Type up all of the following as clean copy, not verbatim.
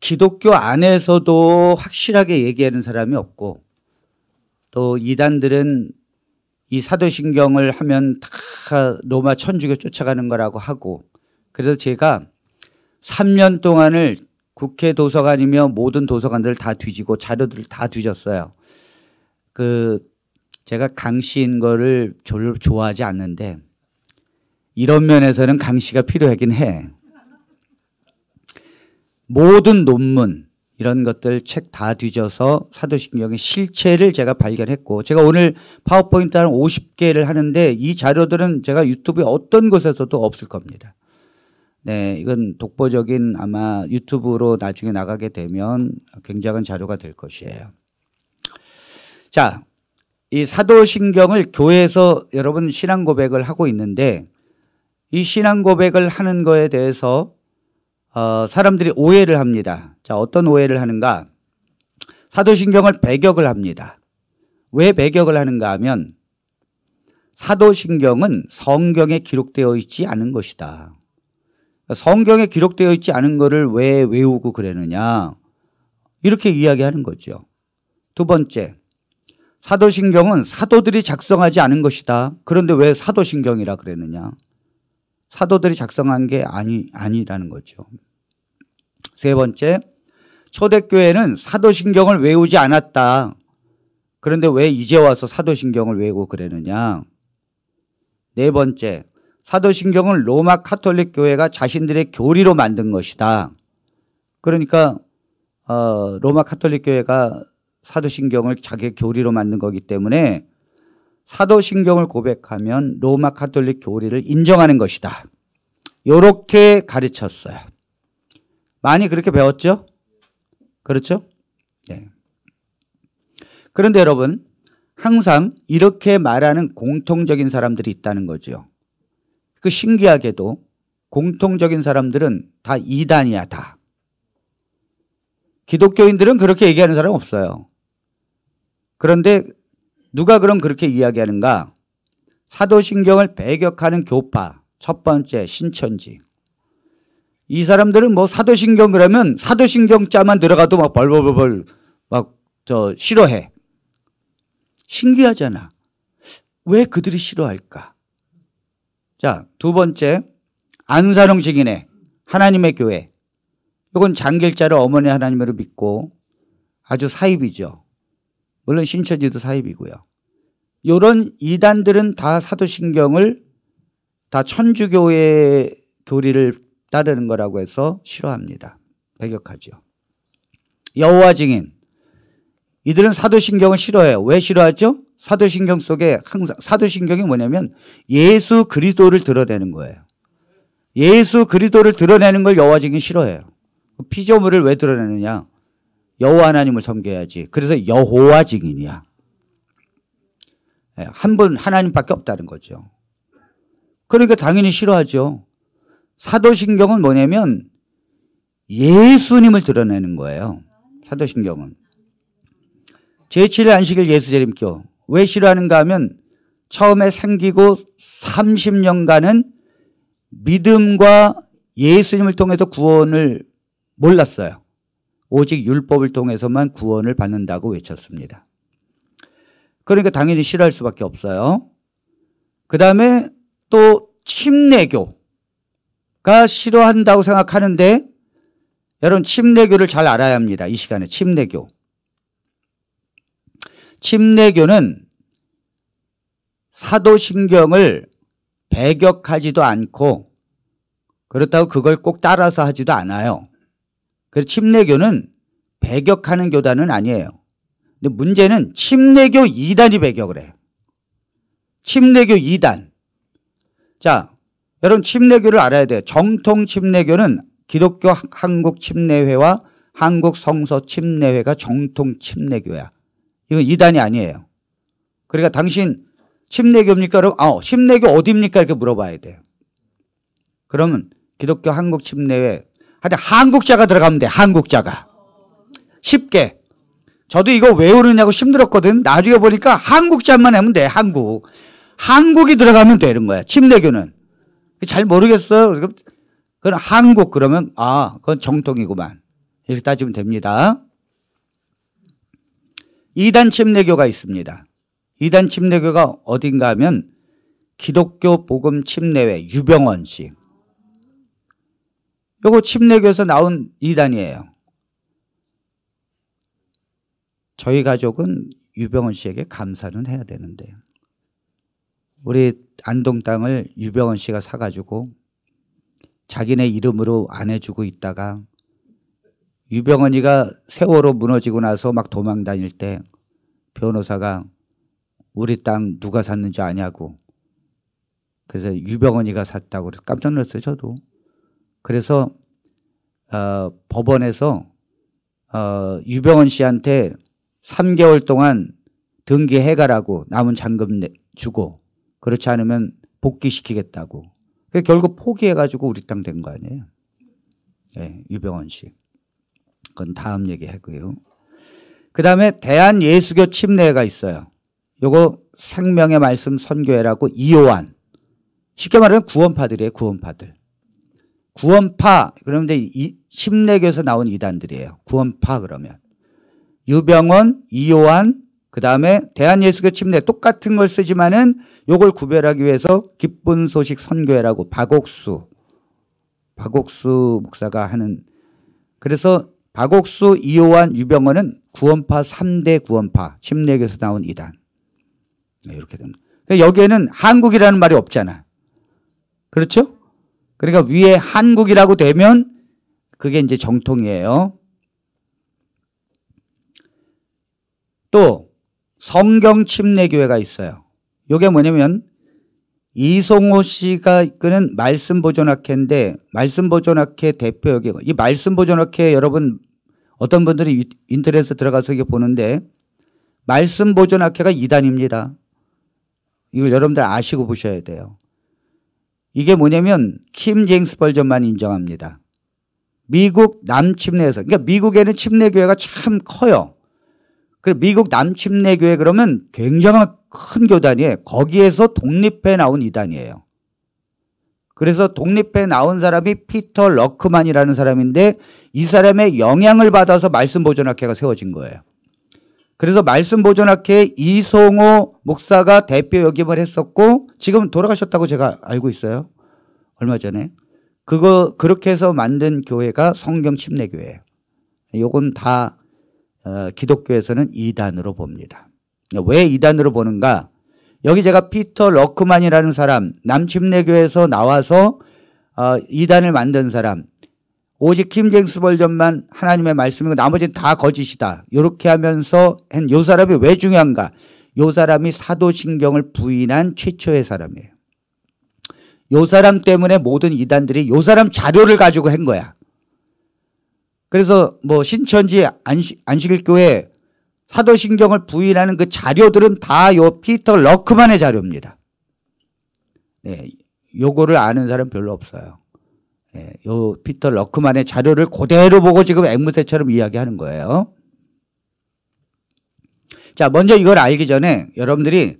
기독교 안에서도 확실하게 얘기하는 사람이 없고 또 이단들은 이 사도신경을 하면 다 로마 천주교 쫓아가는 거라고 하고 그래서 제가 3년 동안을 국회 도서관이며 모든 도서관들을 다 뒤지고 자료들을 다 뒤졌어요. 제가 강씨인 거를 별로 좋아하지 않는데 이런 면에서는 강씨가 필요하긴 해. 모든 논문 이런 것들 책 다 뒤져서 사도신경의 실체를 제가 발견했고 제가 오늘 파워포인트 한 50개를 하는데 이 자료들은 제가 유튜브에 어떤 곳에서도 없을 겁니다. 네, 이건 독보적인 아마 유튜브로 나중에 나가게 되면 굉장한 자료가 될 것이에요. 자, 이 사도신경을 교회에서 여러분 신앙 고백을 하고 있는데 이 신앙 고백을 하는 거에 대해서 사람들이 오해를 합니다. 자, 어떤 오해를 하는가? 사도신경을 배격을 합니다. 왜 배격을 하는가 하면 사도신경은 성경에 기록되어 있지 않은 것이다. 성경에 기록되어 있지 않은 것을 왜 외우고 그러느냐 이렇게 이야기하는 거죠. 두 번째, 사도신경은 사도들이 작성하지 않은 것이다. 그런데 왜 사도신경이라 그러느냐? 사도들이 작성한 게 아니라는 거죠. 세 번째, 초대교회는 사도신경을 외우지 않았다. 그런데 왜 이제 와서 사도신경을 외우고 그러느냐? 네 번째, 사도신경은 로마 카톨릭 교회가 자신들의 교리로 만든 것이다. 그러니까 로마 카톨릭 교회가 사도신경을 자기의 교리로 만든 거기 때문에 사도신경을 고백하면 로마 카톨릭 교리를 인정하는 것이다. 이렇게 가르쳤어요. 많이 그렇게 배웠죠? 그렇죠? 네. 그런데 여러분 항상 이렇게 말하는 공통적인 사람들이 있다는 거죠. 그 신기하게도 공통적인 사람들은 다 이단이야 다. 기독교인들은 그렇게 얘기하는 사람 없어요. 그런데 누가 그럼 그렇게 이야기하는가? 사도신경을 배격하는 교파 첫 번째 신천지. 이 사람들은 뭐 사도신경 그러면 사도신경자만 들어가도 막 벌벌벌 막 싫어해. 신기하잖아. 왜 그들이 싫어할까? 자, 두 번째 안산홍 증인회 하나님의 교회. 이건 장길자를 어머니 하나님으로 믿고 아주 사입이죠. 물론 신천지도 사입이고요. 이런 이단들은 다 사도신경을 다 천주교의 교리를 따르는 거라고 해서 싫어합니다. 배격하죠. 여호와 증인 이들은 사도신경을 싫어해요. 왜 싫어하죠? 사도신경 속에 항상 사도신경이 뭐냐면 예수 그리스도를 드러내는 거예요. 예수 그리스도를 드러내는 걸 여호와 증인이 싫어해요. 피조물을 왜 드러내느냐? 여호와 하나님을 섬겨야지. 그래서 여호와 증인이야. 한 분 하나님밖에 없다는 거죠. 그러니까 당연히 싫어하죠. 사도신경은 뭐냐면 예수님을 드러내는 거예요. 사도신경은. 제7일 안식일 예수재림교. 왜 싫어하는가 하면 처음에 생기고 30년간은 믿음과 예수님을 통해서 구원을 몰랐어요. 오직 율법을 통해서만 구원을 받는다고 외쳤습니다. 그러니까 당연히 싫어할 수밖에 없어요. 그 다음에 또 침례교가 싫어한다고 생각하는데 여러분 침례교를 잘 알아야 합니다. 이 시간에 침례교. 침례교는 사도신경을 배격하지도 않고 그렇다고 그걸 꼭 따라서 하지도 않아요. 그래서 침례교는 배격하는 교단은 아니에요. 근데 문제는 침례교 2단이 배격을 해요. 침례교 2단. 자, 여러분 침례교를 알아야 돼요. 정통 침례교는 기독교 한국 침례회와 한국 성서 침례회가 정통 침례교야. 이건 2단이 아니에요. 그러니까 당신 침례교입니까? 그럼 침례교 어디입니까? 이렇게 물어봐야 돼요. 그러면 기독교 한국 침례회 하여튼 한국자가 들어가면 돼. 한국자가. 쉽게. 저도 이거 왜 오르냐고 힘들었거든. 나중에 보니까 한국자만 하면 돼. 한국. 한국이 들어가면 되는 거야. 침례교는. 잘 모르겠어요. 그건 한국 그러면 그건 정통이구만. 이렇게 따지면 됩니다. 이단 침례교가 있습니다. 이단 침례교가 어딘가 하면 기독교 복음 침례회 유병원 씨. 요거 침례교에서 나온 이단이에요. 저희 가족은 유병원 씨에게 감사는 해야 되는데 우리 안동 땅을 유병원 씨가 사가지고 자기네 이름으로 안 해주고 있다가 유병원이가 세월호 무너지고 나서 막 도망 다닐 때 변호사가 우리 땅 누가 샀는지 아냐고. 그래서 유병원이가 샀다고 그래서 깜짝 놀랐어요, 저도. 그래서 법원에서 유병원 씨한테 3개월 동안 등기해가라고 남은 잔금 주고 그렇지 않으면 복귀시키겠다고. 결국 포기해가지고 우리 땅 된 거 아니에요. 네, 유병원 씨. 그건 다음 얘기하고요. 그 다음에 대한예수교 침례회가 있어요. 요거 생명의 말씀 선교회라고 이요한. 쉽게 말하면 구원파들이에요. 구원파들. 구원파 그러면 이제 이 침례교에서 나온 이단들이에요. 구원파 그러면. 유병원, 이요한, 그 다음에 대한예수교 침례 똑같은 걸 쓰지만은 요걸 구별하기 위해서 기쁜 소식 선교회라고 박옥수 목사가 하는. 그래서 박옥수, 이요한, 유병원은 구원파 3대 구원파 침례교에서 나온 이단. 네, 이렇게 됩니다. 여기에는 한국이라는 말이 없잖아. 그렇죠? 그러니까 위에 한국이라고 되면 그게 이제 정통이에요. 또 성경 침례교회가 있어요. 이게 뭐냐면 이송호 씨가 이끄는 말씀보존학회인데 말씀보존학회 대표 여기 이 말씀보존학회 여러분 어떤 분들이 인터넷에 들어가서 이게 보는데 말씀보존학회가 이단입니다. 이걸 여러분들 아시고 보셔야 돼요. 이게 뭐냐면 킴 제임스 버전만 인정합니다. 미국 남침례에서 그러니까 미국에는 침례교회가 참 커요. 그리고 미국 남침례교회 그러면 굉장히 큰 교단이에요. 거기에서 독립해 나온 이단이에요. 그래서 독립해 나온 사람이 피터 러크만이라는 사람인데 이 사람의 영향을 받아서 말씀보존학회가 세워진 거예요. 그래서 말씀보존학회에 이송호 목사가 대표 역임을 했었고 지금 돌아가셨다고 제가 알고 있어요. 얼마 전에. 그렇게 해서 만든 교회가 성경 침례교회예요. 요건 다 기독교에서는 이단으로 봅니다. 왜 이단으로 보는가? 여기 제가 피터 러크만이라는 사람 남침례교에서 나와서 이단을 만든 사람 오직 킴 제임스 버전만 하나님의 말씀이고 나머지는 다 거짓이다. 이렇게 하면서 한 요 사람이 왜 중요한가? 요 사람이 사도신경을 부인한 최초의 사람이에요. 요 사람 때문에 모든 이단들이 요 사람 자료를 가지고 한 거야. 그래서 뭐 신천지 안식일교회 사도신경을 부인하는 그 자료들은 다 요 피터 러크만의 자료입니다. 네, 요거를 아는 사람 별로 없어요. 네, 요 피터 러크만의 자료를 그대로 보고 지금 앵무새처럼 이야기하는 거예요. 자, 먼저 이걸 알기 전에 여러분들이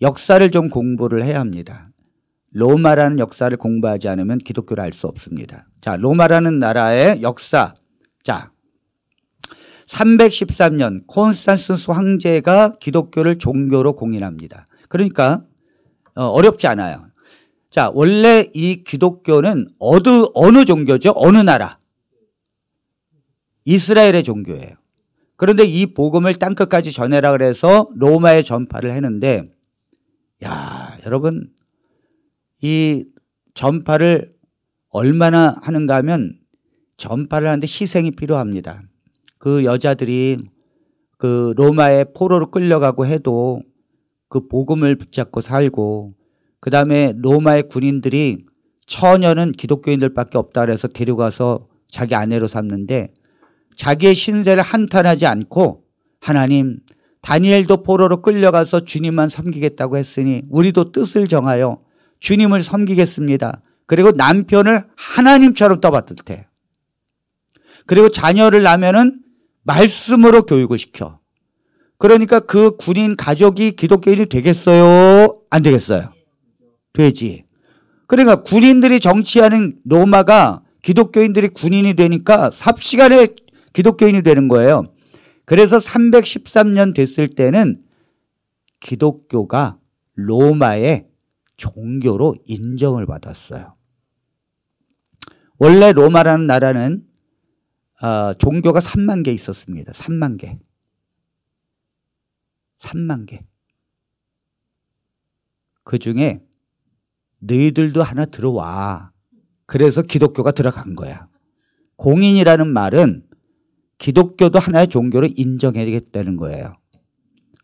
역사를 좀 공부를 해야 합니다. 로마라는 역사를 공부하지 않으면 기독교를 알 수 없습니다. 자, 로마라는 나라의 역사. 자, 313년 콘스탄티누스 황제가 기독교를 종교로 공인합니다. 그러니까 어렵지 않아요. 자, 원래 이 기독교는 어느 종교죠? 어느 나라? 이스라엘의 종교예요. 그런데 이 복음을 땅끝까지 전해라 그래서 로마에 전파를 했는데 야, 여러분 이 전파를 얼마나 하는가 하면 전파를 하는데 희생이 필요합니다. 그 여자들이 그 로마의 포로로 끌려가고 해도 그 복음을 붙잡고 살고 그 다음에 로마의 군인들이 처녀는 기독교인들밖에 없다 그래서 데려가서 자기 아내로 삼는데 자기의 신세를 한탄하지 않고 하나님 다니엘도 포로로 끌려가서 주님만 섬기겠다고 했으니 우리도 뜻을 정하여 주님을 섬기겠습니다. 그리고 남편을 하나님처럼 떠받들대. 그리고 자녀를 낳으면은 말씀으로 교육을 시켜. 그러니까 그 군인 가족이 기독교인이 되겠어요? 안 되겠어요? 되지. 그러니까 군인들이 정치하는 로마가 기독교인들이 군인이 되니까 삽시간에 기독교인이 되는 거예요. 그래서 313년 됐을 때는 기독교가 로마의 종교로 인정을 받았어요. 원래 로마라는 나라는 종교가 3만 개 있었습니다. 3만 개. 3만 개. 그 중에 너희들도 하나 들어와. 그래서 기독교가 들어간 거야. 공인이라는 말은 기독교도 하나의 종교로 인정해야겠다는 거예요.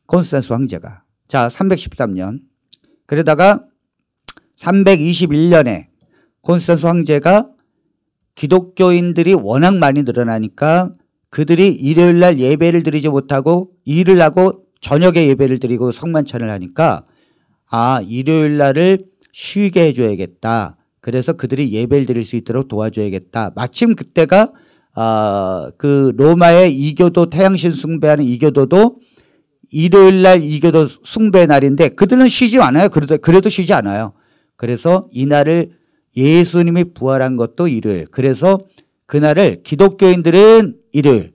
콘스탄스 황제가. 자, 313년. 그러다가 321년에 콘스탄스 황제가 기독교인들이 워낙 많이 늘어나니까 그들이 일요일 날 예배를 드리지 못하고 일을 하고 저녁에 예배를 드리고 성만찬을 하니까 일요일 날을 쉬게 해줘야겠다. 그래서 그들이 예배를 드릴 수 있도록 도와줘야겠다. 마침 그때가 그 로마의 이교도 태양신 숭배하는 이교도도 일요일 날 이교도 숭배 날인데 그들은 쉬지 않아요. 그래도 쉬지 않아요. 그래서 이날을 예수님이 부활한 것도 일요일. 그래서 그날을 기독교인들은 일요일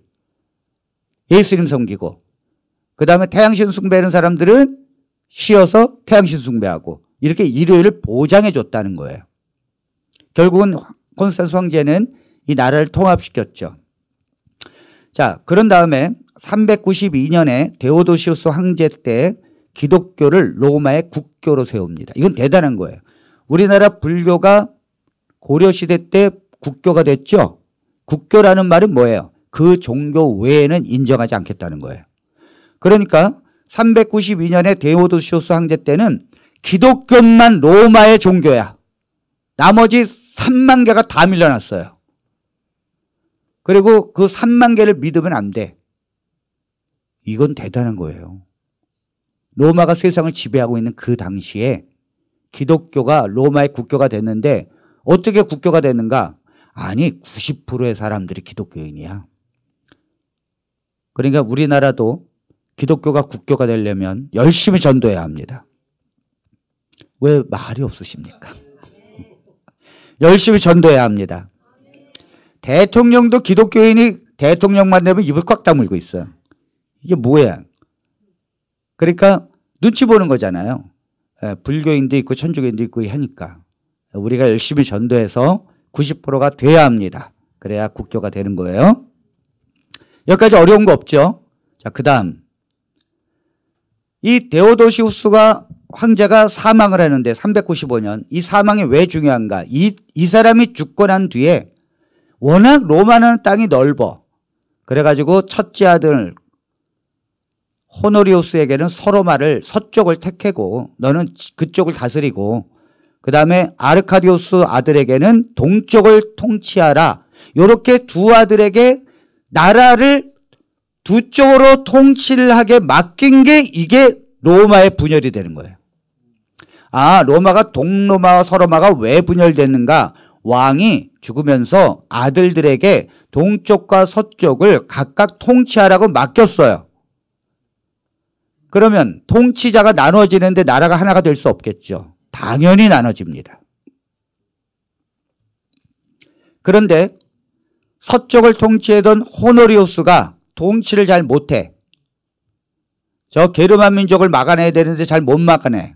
예수님 섬기고 그 다음에 태양신 숭배하는 사람들은 쉬어서 태양신 숭배하고 이렇게 일요일을 보장해 줬다는 거예요. 결국은 콘스탄스 황제는 이 나라를 통합시켰죠. 자, 그런 다음에 392년에 데오도시우스 황제 때 기독교를 로마의 국교로 세웁니다. 이건 대단한 거예요. 우리나라 불교가 고려시대 때 국교가 됐죠. 국교라는 말은 뭐예요? 그 종교 외에는 인정하지 않겠다는 거예요. 그러니까 392년에 데오도시우스 황제 때는 기독교만 로마의 종교야. 나머지 3만 개가 다 밀려났어요. 그리고 그 3만 개를 믿으면 안 돼. 이건 대단한 거예요. 로마가 세상을 지배하고 있는 그 당시에 기독교가 로마의 국교가 됐는데 어떻게 국교가 됐는가? 아니 90%의 사람들이 기독교인이야. 그러니까 우리나라도 기독교가 국교가 되려면 열심히 전도해야 합니다. 왜 말이 없으십니까? 열심히 전도해야 합니다. 대통령도 기독교인이 대통령만 되면 입을 꽉 다물고 있어요. 이게 뭐야? 그러니까 눈치 보는 거잖아요. 불교인도 있고 천주교인도 있고 하니까 우리가 열심히 전도해서 90%가 돼야 합니다. 그래야 국교가 되는 거예요. 여기까지 어려운 거 없죠? 자, 그 다음 이 데오도시우스가 황제가 사망을 하는데 395년 이 사망이 왜 중요한가? 이 사람이 죽고 난 뒤에 워낙 로마는 땅이 넓어. 그래가지고 첫째 아들 호노리우스에게는 서로마를 서쪽을 택하고 너는 그쪽을 다스리고 그 다음에 아르카디우스 아들에게는 동쪽을 통치하라. 이렇게 두 아들에게 나라를 두 쪽으로 통치를 하게 맡긴 게 이게 로마의 분열이 되는 거예요. 로마가 동로마와 서로마가 왜 분열됐는가? 왕이 죽으면서 아들들에게 동쪽과 서쪽을 각각 통치하라고 맡겼어요. 그러면 통치자가 나눠지는데 나라가 하나가 될 수 없겠죠. 당연히 나눠집니다. 그런데 서쪽을 통치하던 호노리우스가 통치를 잘 못해. 저 게르만 민족을 막아내야 되는데 잘 못 막아내.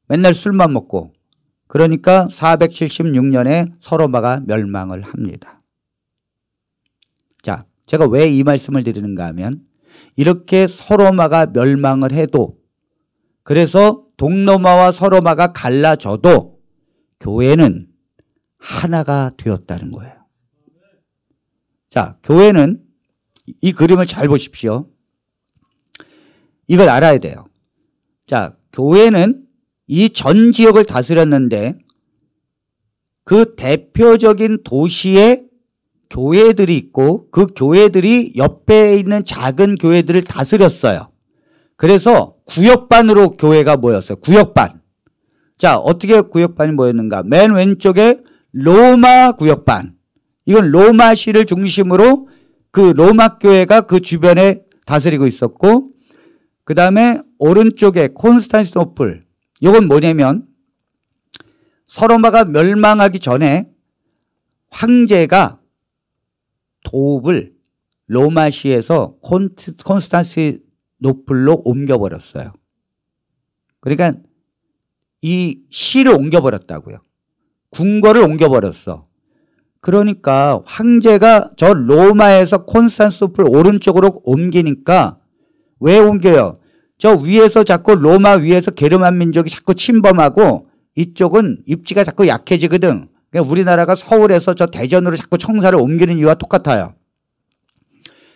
맨날 술만 먹고. 그러니까 476년에 서로마가 멸망을 합니다. 자, 제가 왜 이 말씀을 드리는가 하면 이렇게 서로마가 멸망을 해도 그래서 동로마와 서로마가 갈라져도 교회는 하나가 되었다는 거예요. 자, 교회는 이 그림을 잘 보십시오. 이걸 알아야 돼요. 자, 교회는 이 전 지역을 다스렸는데 그 대표적인 도시에 교회들이 있고 그 교회들이 옆에 있는 작은 교회들을 다스렸어요. 그래서 구역반으로 교회가 모였어요. 구역반. 자, 어떻게 구역반이 모였는가? 맨 왼쪽에 로마 구역반. 이건 로마시를 중심으로 그 로마 교회가 그 주변에 다스리고 있었고 그 다음에 오른쪽에 콘스탄티노플. 이건 뭐냐면 서로마가 멸망하기 전에 황제가 도읍을 로마시에서 콘스탄티노플로 옮겨버렸어요. 그러니까 이 시를 옮겨버렸다고요. 궁궐을 옮겨버렸어. 그러니까 황제가 저 로마에서 콘스탄티노플 오른쪽으로 옮기니까 왜 옮겨요? 저 위에서 자꾸 로마 위에서 게르만 민족이 자꾸 침범하고 이쪽은 입지가 자꾸 약해지거든. 그러니까 우리나라가 서울에서 저 대전으로 자꾸 청사를 옮기는 이유와 똑같아요.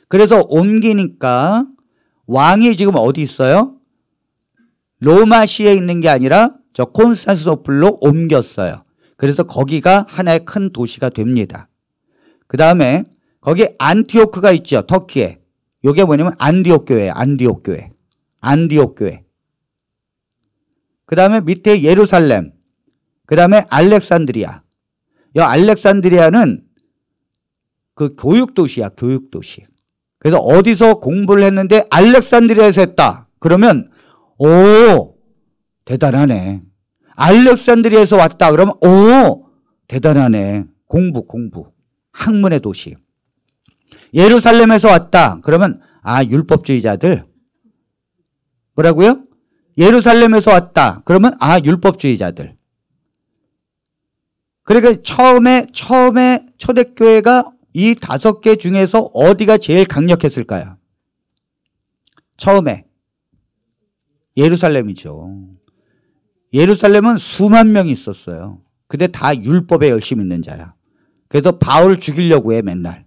그래서 옮기니까 왕이 지금 어디 있어요? 로마시에 있는 게 아니라 저 콘스탄티노플로 옮겼어요. 그래서 거기가 하나의 큰 도시가 됩니다. 그 다음에 거기 안티오크가 있죠. 터키에. 이게 뭐냐면 안디옥 교회예요. 안디옥 교회. 안디옥 교회. 그 다음에 밑에 예루살렘. 그 다음에 알렉산드리아. 이 알렉산드리아는 그 교육도시야. 교육도시. 그래서 어디서 공부를 했는데 알렉산드리아에서 했다. 그러면 오 대단하네. 알렉산드리아에서 왔다 그러면 오 대단하네. 공부 학문의 도시. 예루살렘에서 왔다 그러면 아 율법주의자들. 뭐라고요? 예루살렘에서 왔다 그러면 아 율법주의자들. 그러니까 처음에 초대교회가 이 5개 중에서 어디가 제일 강력했을까요? 처음에 예루살렘이죠. 예루살렘은 수만 명이 있었어요. 근데 다 율법에 열심히 있는 자야. 그래서 바울 죽이려고 해 맨날.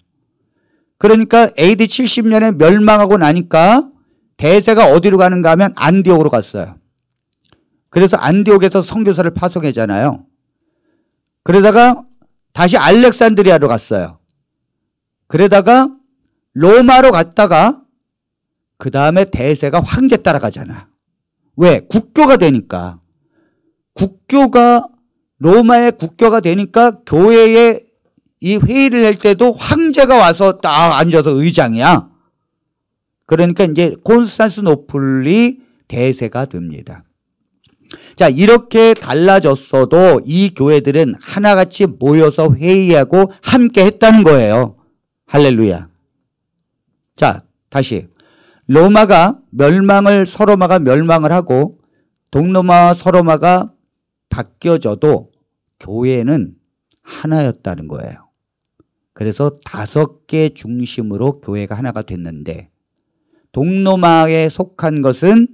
그러니까 AD 70년에 멸망하고 나니까 대세가 어디로 가는가 하면 안디옥으로 갔어요. 그래서 안디옥에서 선교사를 파송했잖아요. 그러다가 다시 알렉산드리아로 갔어요. 그러다가 로마로 갔다가 그 다음에 대세가 황제 따라가잖아. 왜? 국교가 되니까. 국교가 로마의 국교가 되니까 교회에 이 회의를 할 때도 황제가 와서 딱 앉아서 의장이야. 그러니까 이제 콘스탄티노플이 대세가 됩니다. 자, 이렇게 달라졌어도 이 교회들은 하나같이 모여서 회의하고 함께 했다는 거예요. 할렐루야. 자, 다시. 서로마가 멸망을 하고 동로마와 서로마가 바뀌어져도 교회는 하나였다는 거예요. 그래서 5개 중심으로 교회가 하나가 됐는데 동로마에 속한 것은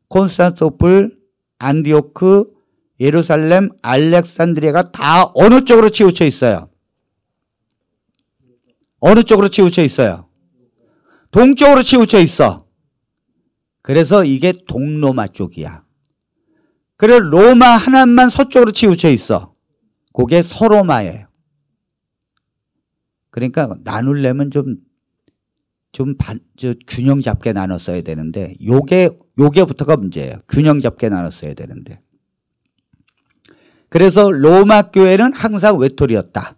콘스탄티노플, 안디오크, 예루살렘, 알렉산드리아가 다 어느 쪽으로 치우쳐 있어요? 어느 쪽으로 치우쳐 있어요? 동쪽으로 치우쳐 있어. 그래서 이게 동로마 쪽이야. 그래 로마 하나만 서쪽으로 치우쳐 있어. 그게 서로마예요. 그러니까 나누려면 좀 균형 잡게 나눴어야 되는데 요게부터가 문제예요. 균형 잡게 나눴어야 되는데. 그래서 로마 교회는 항상 외톨이였다.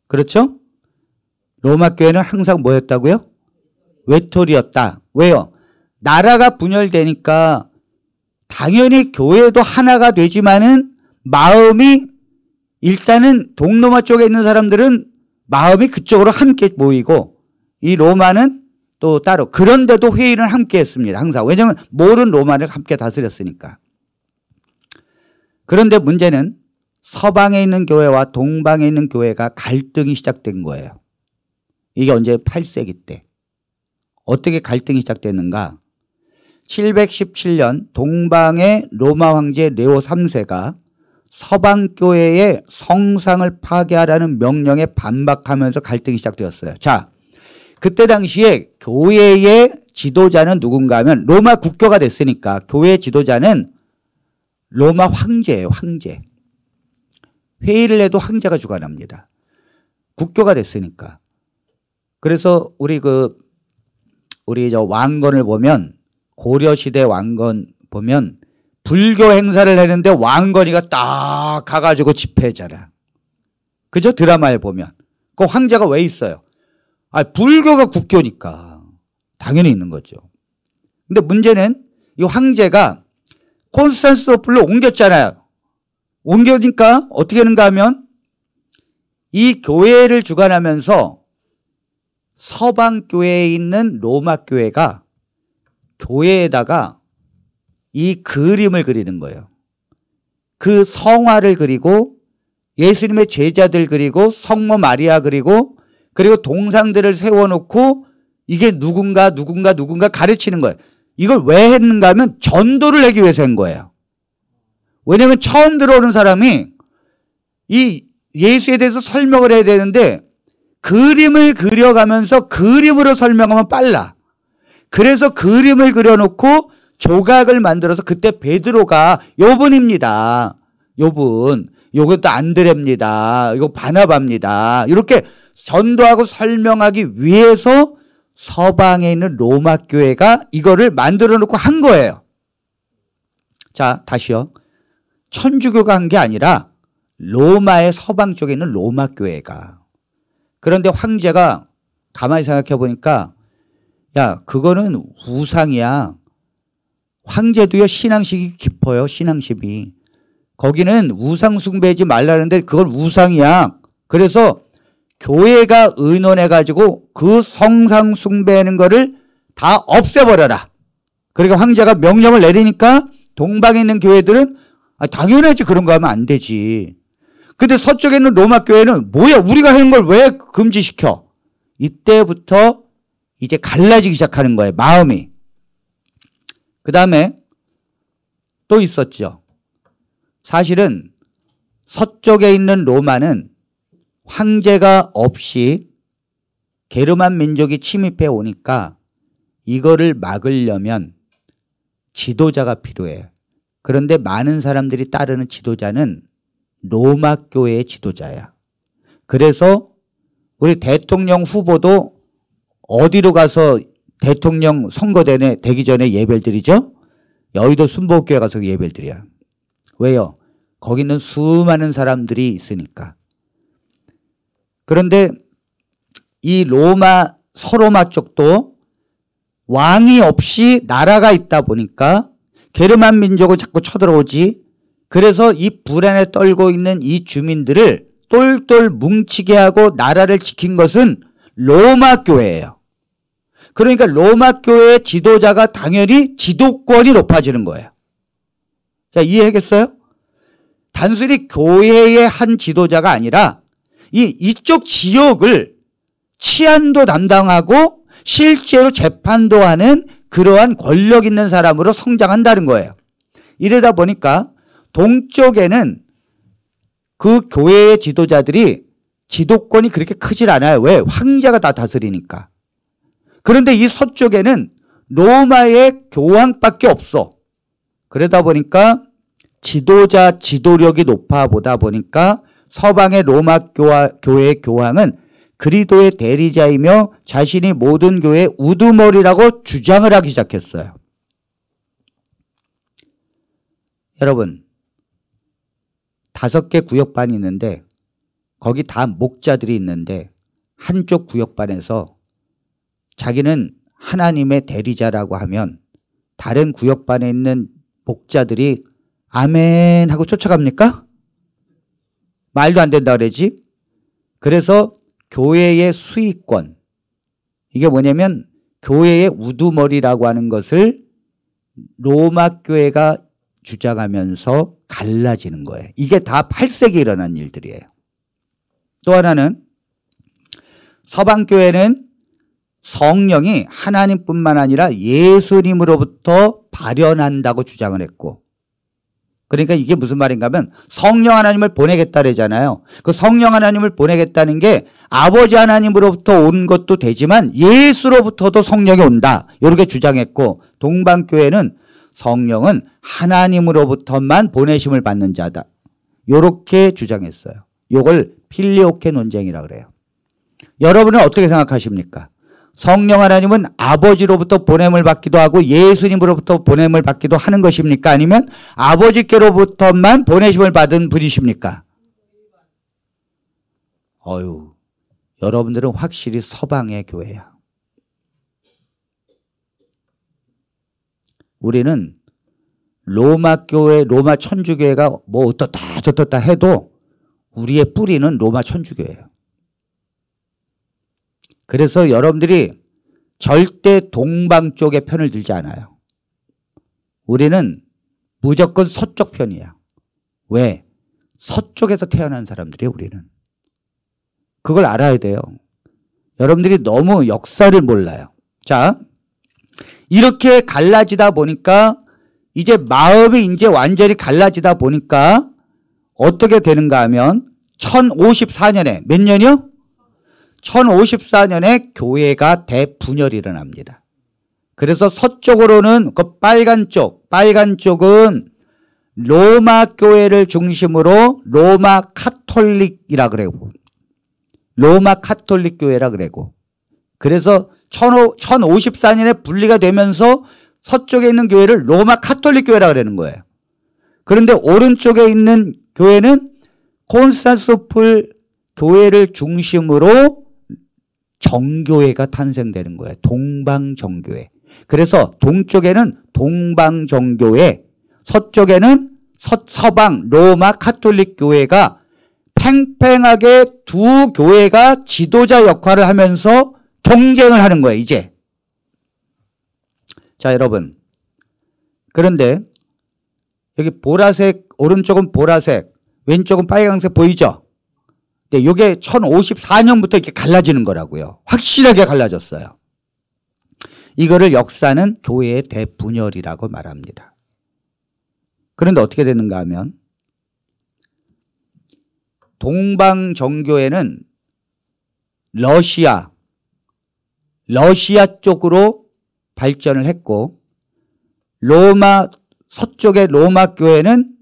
그렇죠? 로마 교회는 항상 뭐였다고요? 외톨이였다. 왜요? 나라가 분열되니까 당연히 교회도 하나가 되지만은 마음이 일단은 동로마 쪽에 있는 사람들은 마음이 그쪽으로 함께 모이고 이 로마는 또 따로. 그런데도 회의는 함께 했습니다. 항상. 왜냐하면 모든 로마를 함께 다스렸으니까. 그런데 문제는 서방에 있는 교회와 동방에 있는 교회가 갈등이 시작된 거예요. 이게 언제 8세기 때. 어떻게 갈등이 시작됐는가? 717년 동방의 로마 황제 레오 3세가 서방교회의 성상을 파괴하라는 명령에 반박하면서 갈등이 시작되었어요. 자, 그때 당시에 교회의 지도자는 누군가 하면 로마 국교가 됐으니까 교회의 지도자는 로마 황제예요. 황제. 회의를 해도 황제가 주관합니다. 국교가 됐으니까. 그래서 우리 저 왕건을 보면 고려시대 왕건 보면 불교 행사를 했는데 왕건이가 딱 가가지고 집회했잖아. 그죠? 드라마에 보면. 그 황제가 왜 있어요? 아, 불교가 국교니까. 당연히 있는 거죠. 근데 문제는 이 황제가 콘스탄티노플로 옮겼잖아요. 옮겨니까 어떻게 하는가 하면 이 교회를 주관하면서 서방 교회에 있는 로마 교회가 교회에다가 이 그림을 그리는 거예요. 그 성화를 그리고 예수님의 제자들 그리고 성모 마리아 그리고 동상들을 세워놓고 이게 누군가 가르치는 거예요. 이걸 왜 했는가 하면 전도를 하기 위해서 한 거예요. 왜냐하면 처음 들어오는 사람이 이 예수에 대해서 설명을 해야 되는데 그림을 그려가면서 그림으로 설명하면 빨라. 그래서 그림을 그려놓고 조각을 만들어서 그때 베드로가 요분입니다. 요분. 요것도 안드레입니다. 이거 바나바입니다. 이렇게 전도하고 설명하기 위해서 서방에 있는 로마 교회가 이거를 만들어 놓고 한 거예요. 자, 다시요. 천주교가 한 게 아니라 로마의 서방 쪽에 있는 로마 교회가. 그런데 황제가 가만히 생각해 보니까 야, 그거는 우상이야. 황제도요, 신앙식이 깊어요. 신앙심이. 거기는 우상 숭배하지 말라는데 그건 우상이야. 그래서 교회가 의논해가지고 그 성상 숭배하는 거를 다 없애버려라. 그러니까 황제가 명령을 내리니까 동방에 있는 교회들은 당연하지, 그런 거 하면 안 되지. 근데 서쪽에 있는 로마 교회는 뭐야, 우리가 하는 걸 왜 금지시켜? 이때부터 이제 갈라지기 시작하는 거예요, 마음이. 그 다음에 또 있었죠. 사실은 서쪽에 있는 로마는 황제가 없이 게르만 민족이 침입해 오니까 이거를 막으려면 지도자가 필요해요. 그런데 많은 사람들이 따르는 지도자는 로마 교회의 지도자야. 그래서 우리 대통령 후보도 어디로 가서 대통령 선거대회 되기 전에 예배를 드리죠? 여의도 순복교회 가서 예배를 드려요. 왜요? 거기는 수많은 사람들이 있으니까. 그런데 이 로마, 서로마 쪽도 왕이 없이 나라가 있다 보니까 게르만 민족은 자꾸 쳐들어오지. 그래서 이 불안에 떨고 있는 이 주민들을 똘똘 뭉치게 하고 나라를 지킨 것은 로마 교회예요. 그러니까 로마 교회의 지도자가 당연히 지도권이 높아지는 거예요. 자, 이해하겠어요? 단순히 교회의 한 지도자가 아니라 이쪽 지역을 치안도 담당하고 실제로 재판도 하는 그러한 권력 있는 사람으로 성장한다는 거예요. 이러다 보니까 동쪽에는 그 교회의 지도자들이 지도권이 그렇게 크질 않아요. 왜? 황제가 다 다스리니까. 그런데 이 서쪽에는 로마의 교황밖에 없어. 그러다 보니까 지도자 지도력이 높아 보다 보니까 서방의 로마 교회의 교황은 그리스도의 대리자이며 자신이 모든 교회의 우두머리라고 주장을 하기 시작했어요. 여러분, 5개 구역반이 있는데 거기 다 목자들이 있는데 한쪽 구역반에서 자기는 하나님의 대리자라고 하면 다른 구역반에 있는 목자들이 아멘 하고 쫓아갑니까? 말도 안 된다 그러지. 그래서 교회의 수익권, 이게 뭐냐면 교회의 우두머리라고 하는 것을 로마 교회가 주장하면서 갈라지는 거예요. 이게 다 8세기에 일어난 일들이에요. 또 하나는 서방교회는 성령이 하나님뿐만 아니라 예수님으로부터 발현한다고 주장을 했고, 그러니까 이게 무슨 말인가 하면 성령 하나님을 보내겠다 그러잖아요. 그 성령 하나님을 보내겠다는 게 아버지 하나님으로부터 온 것도 되지만 예수로부터도 성령이 온다, 이렇게 주장했고, 동방교회는 성령은 하나님으로부터만 보내심을 받는 자다, 이렇게 주장했어요. 이걸 필리오케 논쟁이라고 그래요. 여러분은 어떻게 생각하십니까? 성령 하나님은 아버지로부터 보냄을 받기도 하고 예수님으로부터 보냄을 받기도 하는 것입니까? 아니면 아버지께로부터만 보내심을 받은 분이십니까? 여러분들은 확실히 서방의 교회야. 우리는 로마 교회, 로마 천주교회가 뭐 어떻다 저떻다 해도 우리의 뿌리는 로마 천주교예요. 그래서 여러분들이 절대 동방 쪽의 편을 들지 않아요. 우리는 무조건 서쪽 편이야. 왜? 서쪽에서 태어난 사람들이에요, 우리는. 그걸 알아야 돼요. 여러분들이 너무 역사를 몰라요. 자, 이렇게 갈라지다 보니까 이제 마음이 이제 완전히 갈라지다 보니까 어떻게 되는가 하면 1054년에 몇 년이요? 1054년에 교회가 대분열이 일어납니다. 그래서 서쪽으로는 그 빨간 쪽은 로마 교회를 중심으로 로마 카톨릭이라 그러고 로마 카톨릭 교회라 그러고 그래서 1054년에 분리가 되면서 서쪽에 있는 교회를 로마 카톨릭 교회라 그러는 거예요. 그런데 오른쪽에 있는 교회는 콘스탄티노플 교회를 중심으로 정교회가 탄생되는 거예요. 동방정교회. 그래서 동쪽에는 동방정교회, 서쪽에는 서방 로마 카톨릭 교회가 팽팽하게 두 교회가 지도자 역할을 하면서 경쟁을 하는 거예요, 이제. 자, 여러분. 그런데 여기 보라색, 오른쪽은 보라색, 왼쪽은 빨간색 보이죠? 네, 이게 1054년부터 이렇게 갈라지는 거라고요. 확실하게 갈라졌어요. 이거를 역사는 교회의 대분열이라고 말합니다. 그런데 어떻게 되는가 하면 동방정교회는 러시아 쪽으로 발전을 했고 서쪽의 로마 교회는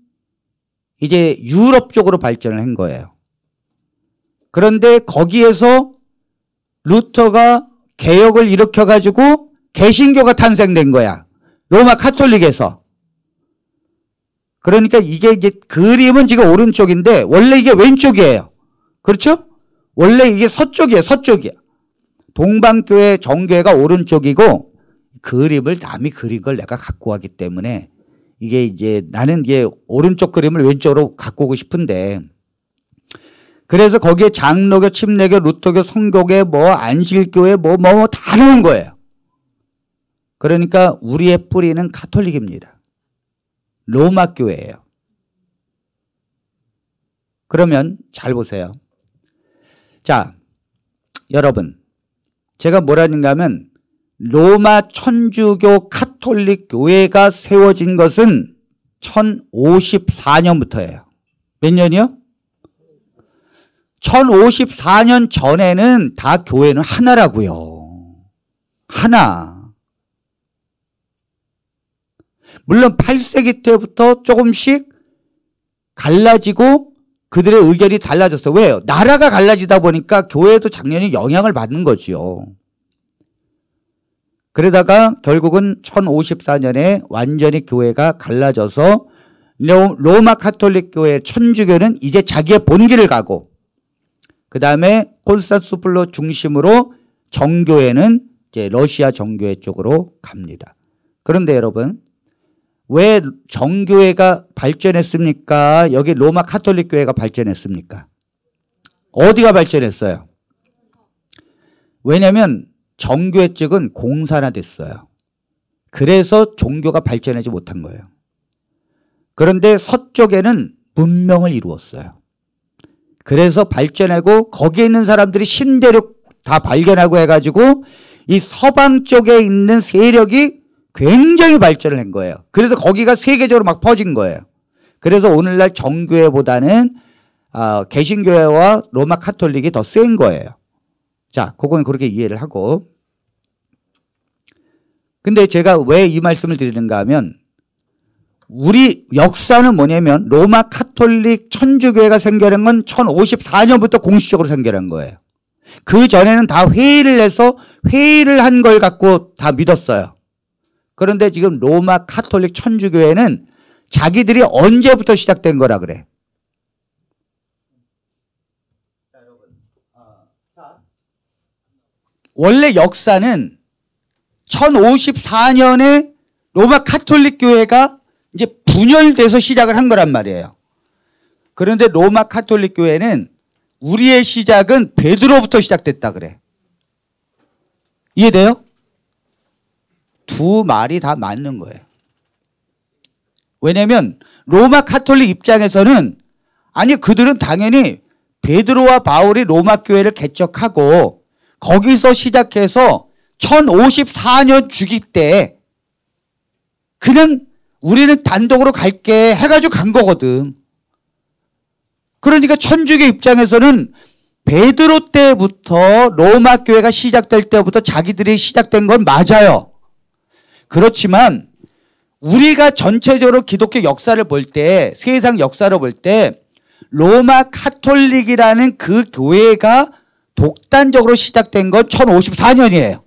이제 유럽 쪽으로 발전을 한 거예요. 그런데 거기에서 루터가 개혁을 일으켜가지고 개신교가 탄생된 거야. 로마 카톨릭에서. 그러니까 이게 이제 그림은 지금 오른쪽인데 원래 이게 왼쪽이에요. 그렇죠? 원래 이게 서쪽이에요. 서쪽이야. 동방교회 정교회가 오른쪽이고 그림을 남이 그린 걸 내가 갖고 왔기 때문에 이게 이제 나는 이게 오른쪽 그림을 왼쪽으로 갖고 오고 싶은데 그래서 거기에 장로교, 침례교, 루터교, 성교회, 안식교회 다 넣은 거예요. 그러니까 우리의 뿌리는 가톨릭입니다. 로마 교회예요. 그러면 잘 보세요. 자, 여러분. 제가 뭐라는가 하면 로마 천주교 카톨릭 교회가 세워진 것은 1054년부터예요. 몇 년이요? 1054년 전에는 다 교회는 하나라고요. 하나. 물론 8세기 때부터 조금씩 갈라지고 그들의 의견이 달라졌어요. 왜요? 나라가 갈라지다 보니까 교회도 당연히 영향을 받는 거지요. 그러다가 결국은 1054년에 완전히 교회가 갈라져서 로마 카톨릭 교회 천주교는 이제 자기의 본길을 가고 그 다음에 콘스탄티노플 중심으로 정교회는 이제 러시아 정교회 쪽으로 갑니다. 그런데 여러분 왜 정교회가 발전했습니까? 여기 로마 카톨릭 교회가 발전했습니까? 어디가 발전했어요? 왜냐하면 정교회 쪽은 공산화됐어요. 그래서 종교가 발전하지 못한 거예요. 그런데 서쪽에는 문명을 이루었어요. 그래서 발전하고 거기에 있는 사람들이 신대륙 다 발견하고 해가지고 이 서방 쪽에 있는 세력이 굉장히 발전을 한 거예요. 그래서 거기가 세계적으로 막 퍼진 거예요. 그래서 오늘날 정교회보다는 개신교회와 로마 카톨릭이 더 센 거예요. 자, 그건 그렇게 이해를 하고. 근데 제가 왜 이 말씀을 드리는가 하면 우리 역사는 뭐냐면 로마 카톨릭 천주교회가 생겨난 건 1054년부터 공식적으로 생겨난 거예요. 그 전에는 다 회의를 해서 회의를 한 걸 갖고 다 믿었어요. 그런데 지금 로마 카톨릭 천주교회는 자기들이 언제부터 시작된 거라 그래. 원래 역사는 1054년에 로마 카톨릭 교회가 이제 분열돼서 시작을 한 거란 말이에요. 그런데 로마 카톨릭 교회는 우리의 시작은 베드로부터 시작됐다 그래. 이해돼요? 두 말이 다 맞는 거예요. 왜냐하면 로마 카톨릭 입장에서는 아니 그들은 당연히 베드로와 바울이 로마 교회를 개척하고 거기서 시작해서 1054년 주기 때 그냥 우리는 단독으로 갈게 해가지고 간 거거든. 그러니까 천주교 입장에서는 베드로 때부터 로마 교회가 시작될 때부터 자기들이 시작된 건 맞아요. 그렇지만 우리가 전체적으로 기독교 역사를 볼 때, 세상 역사를 볼 때 로마 카톨릭이라는 그 교회가 독단적으로 시작된 건 1054년이에요.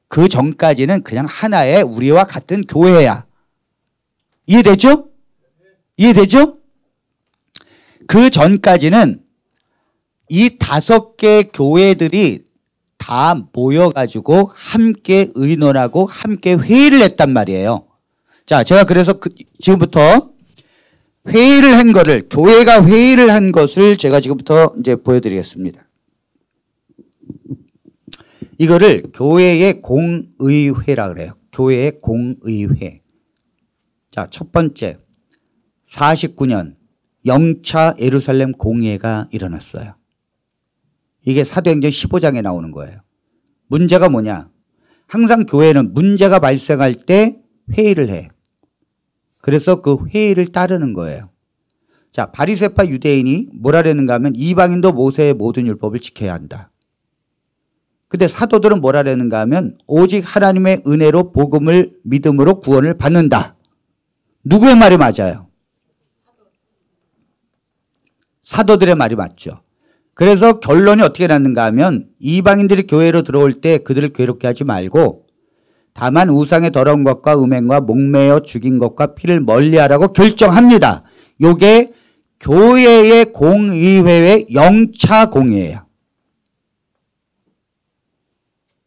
그 전까지는 그냥 하나의 우리와 같은 교회야. 이해되죠? 이해되죠? 그 전까지는 이 5개 교회들이 다 모여가지고 함께 의논하고 함께 회의를 했단 말이에요. 자, 제가 그래서 지금부터 회의를 한 거를, 교회가 회의를 한 것을 제가 지금부터 이제 보여드리겠습니다. 이거를 교회의 공의회라 그래요. 교회의 공의회. 자, 첫 번째, 49년 영차 예루살렘 공회가 일어났어요. 이게 사도행전 15장에 나오는 거예요. 문제가 뭐냐? 항상 교회는 문제가 발생할 때 회의를 해. 그래서 그 회의를 따르는 거예요. 자, 바리새파 유대인이 뭐라는가 하면 이방인도 모세의 모든 율법을 지켜야 한다. 근데 사도들은 뭐라는가 하면 오직 하나님의 은혜로 복음을 믿음으로 구원을 받는다. 누구의 말이 맞아요? 사도들의 말이 맞죠. 그래서 결론이 어떻게 났는가 하면 이방인들이 교회로 들어올 때 그들을 괴롭게 하지 말고 다만 우상의 더러운 것과 음행과 목매어 죽인 것과 피를 멀리하라고 결정합니다. 이게 교회의 공의회의 영차 공의회예요.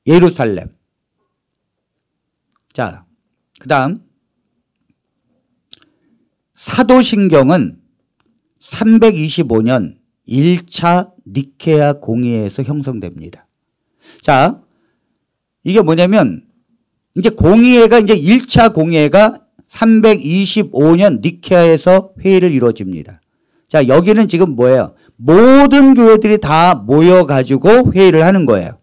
예루살렘. 자, 그 다음 사도신경은 325년 1차 니케아 공의회에서 형성됩니다. 자, 이게 뭐냐면 이제 공의회가 이제 1차 공의회가 325년 니케아에서 회의를 이루어집니다. 자, 여기는 지금 뭐예요? 모든 교회들이 다 모여가지고 회의를 하는 거예요.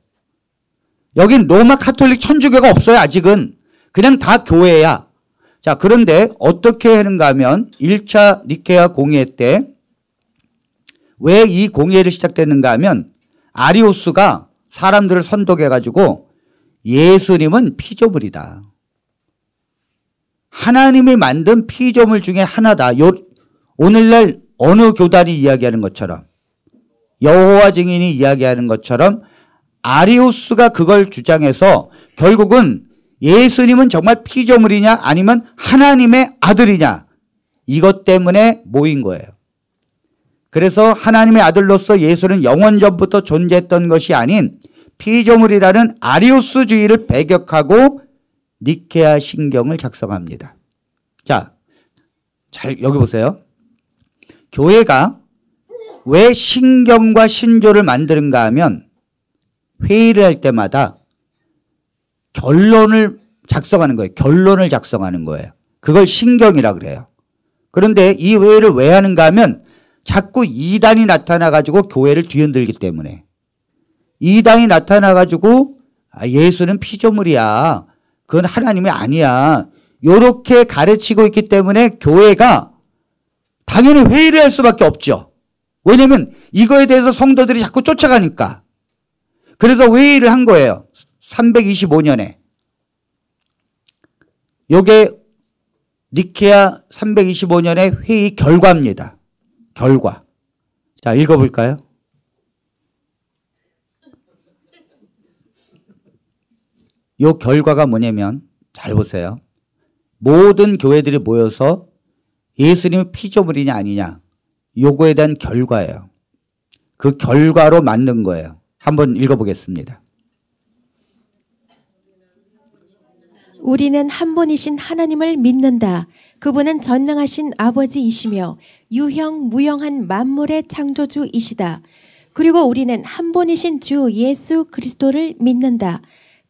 여긴 로마 카톨릭 천주교가 없어요. 아직은. 그냥 다 교회야. 자, 그런데 어떻게 하는가 하면 1차 니케아 공의회 때 왜 이 공의회를 시작됐는가 하면 아리우스가 사람들을 선동해가지고 예수님은 피조물이다. 하나님이 만든 피조물 중에 하나다. 오늘날 어느 교단이 이야기하는 것처럼 여호와 증인이 이야기하는 것처럼 아리우스가 그걸 주장해서 결국은 예수님은 정말 피조물이냐 아니면 하나님의 아들이냐 이것 때문에 모인 거예요. 그래서 하나님의 아들로서 예수는 영원 전부터 존재했던 것이 아닌 피조물이라는 아리우스주의를 배격하고 니케아 신경을 작성합니다. 자, 잘 여기 보세요. 교회가 왜 신경과 신조를 만드는가 하면 회의를 할 때마다 결론을 작성하는 거예요. 결론을 작성하는 거예요. 그걸 신경이라 그래요. 그런데 이 회의를 왜 하는가 하면 자꾸 이단이 나타나가지고 교회를 뒤흔들기 때문에 이단이 나타나가지고 예수는 피조물이야. 그건 하나님이 아니야. 이렇게 가르치고 있기 때문에 교회가 당연히 회의를 할 수밖에 없죠. 왜냐하면 이거에 대해서 성도들이 자꾸 쫓아가니까. 그래서 회의를 한 거예요. 325년에. 요게 니케아 325년의 회의 결과입니다. 결과. 자, 읽어볼까요? 요 결과가 뭐냐면 잘 보세요. 모든 교회들이 모여서 예수님이 피조물이냐 아니냐 요거에 대한 결과예요. 그 결과로 만든 거예요. 한번 읽어보겠습니다. 우리는 한 분이신 하나님을 믿는다. 그분은 전능하신 아버지이시며 유형 무형한 만물의 창조주이시다. 그리고 우리는 한 분이신 주 예수 그리스도를 믿는다.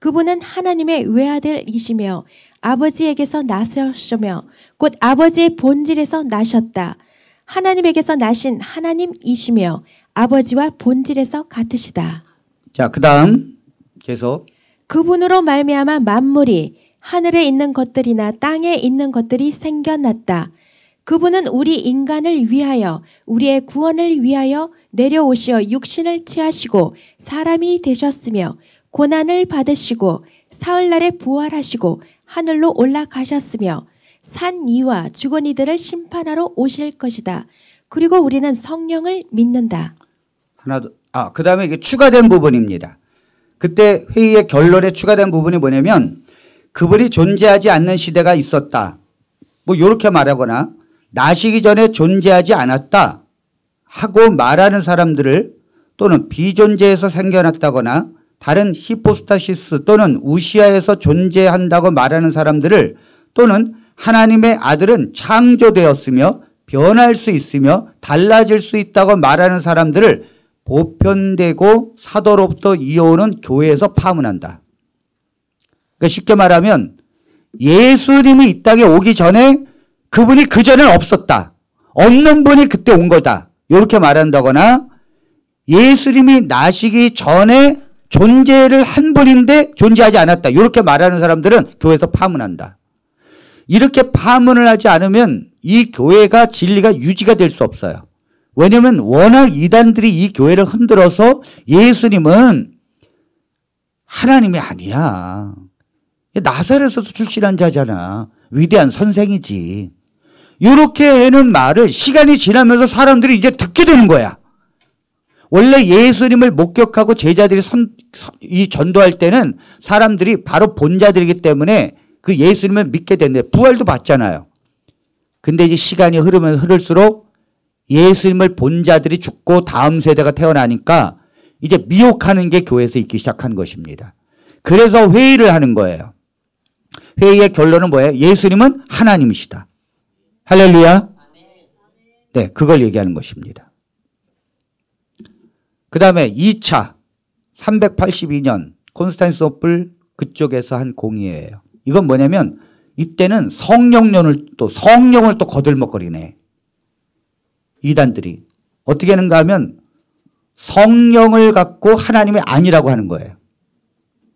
그분은 하나님의 외아들이시며 아버지에게서 나셨으며 곧 아버지의 본질에서 나셨다. 하나님에게서 나신 하나님이시며 아버지와 본질에서 같으시다. 자, 그 다음 계속. 그분으로 말미암아 만물이 하늘에 있는 것들이나 땅에 있는 것들이 생겨났다. 그분은 우리 인간을 위하여 우리의 구원을 위하여 내려오시어 육신을 취하시고 사람이 되셨으며 고난을 받으시고 사흘날에 부활하시고 하늘로 올라가셨으며 산 이와 죽은 이들을 심판하러 오실 것이다. 그리고 우리는 성령을 믿는다. 하나 더. 그 다음에 이게 추가된 부분입니다. 그때 회의의 결론에 추가된 부분이 뭐냐면 그분이 존재하지 않는 시대가 있었다. 뭐 이렇게 말하거나 나시기 전에 존재하지 않았다 하고 말하는 사람들을 또는 비존재에서 생겨났다거나 다른 히포스타시스 또는 우시아에서 존재한다고 말하는 사람들을 또는 하나님의 아들은 창조되었으며 변할 수 있으며 달라질 수 있다고 말하는 사람들을 보편되고 사도로부터 이어오는 교회에서 파문한다. 그러니까 쉽게 말하면 예수님이 이 땅에 오기 전에 그분이 그전에는 없었다. 없는 분이 그때 온 거다. 이렇게 말한다거나 예수님이 나시기 전에 존재를 한 분인데 존재하지 않았다. 이렇게 말하는 사람들은 교회에서 파문한다. 이렇게 파문을 하지 않으면 이 교회가 진리가 유지가 될 수 없어요. 왜냐하면 워낙 이단들이 이 교회를 흔들어서 예수님은 하나님이 아니야. 나사렛에서 출신한 자잖아. 위대한 선생이지. 이렇게 하는 말을 시간이 지나면서 사람들이 이제 듣게 되는 거야. 원래 예수님을 목격하고 제자들이 이 전도할 때는 사람들이 바로 본자들이기 때문에 그 예수님을 믿게 됐는데 부활도 받잖아요. 근데 이제 시간이 흐르면 흐를수록 예수님을 본 자들이 죽고 다음 세대가 태어나니까 이제 미혹하는 게 교회에서 있기 시작한 것입니다. 그래서 회의를 하는 거예요. 회의의 결론은 뭐예요? 예수님은 하나님이시다. 할렐루야. 네, 그걸 얘기하는 것입니다. 그 다음에 2차 382년 콘스탄티노플 그쪽에서 한 공의회예요. 이건 뭐냐면 이때는 성령을 또 거들먹거리네. 이단들이 어떻게 하는가 하면 성령을 갖고 하나님이 아니라고 하는 거예요.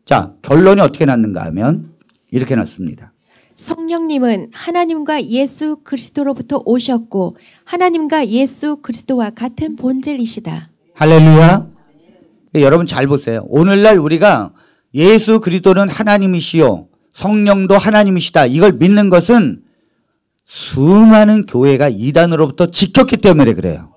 자, 결론이 어떻게 났는가 하면 이렇게 났습니다. 성령님은 하나님과 예수 그리스도로부터 오셨고 하나님과 예수 그리스도와 같은 본질이시다. 할렐루야. 여러분 잘 보세요. 오늘날 우리가 예수 그리스도는 하나님이시요 성령도 하나님이시다 이걸 믿는 것은 수많은 교회가 이단으로부터 지켰기 때문에 그래요.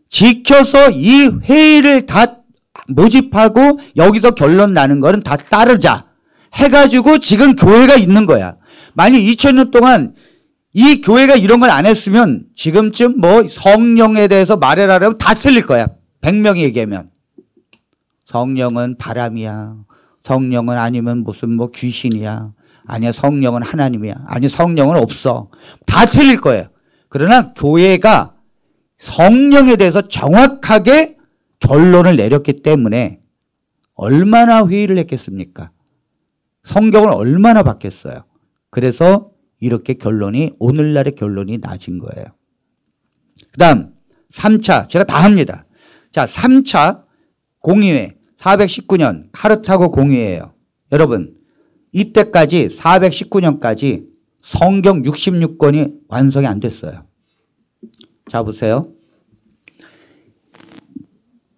지켜서 이 회의를 다 모집하고 여기서 결론 나는 거는 다 따르자 해가지고 지금 교회가 있는 거야. 만약 2000년 동안 이 교회가 이런 걸 안 했으면 지금쯤 뭐 성령에 대해서 말해라면 다 틀릴 거야. 100명이 얘기하면. 성령은 바람이야. 성령은 아니면 무슨 뭐 귀신이야. 아니야 성령은 하나님이야. 아니 성령은 없어. 다 틀릴 거예요. 그러나 교회가 성령에 대해서 정확하게 결론을 내렸기 때문에 얼마나 회의를 했겠습니까? 성경을 얼마나 받겠어요. 그래서 이렇게 결론이 오늘날의 결론이 낮은 거예요. 그 다음 3차 제가 다 합니다. 자 3차 공의회 419년 카르타고 공의회예요. 여러분 이때까지 419년까지 성경 66권이 완성이 안 됐어요. 자 보세요.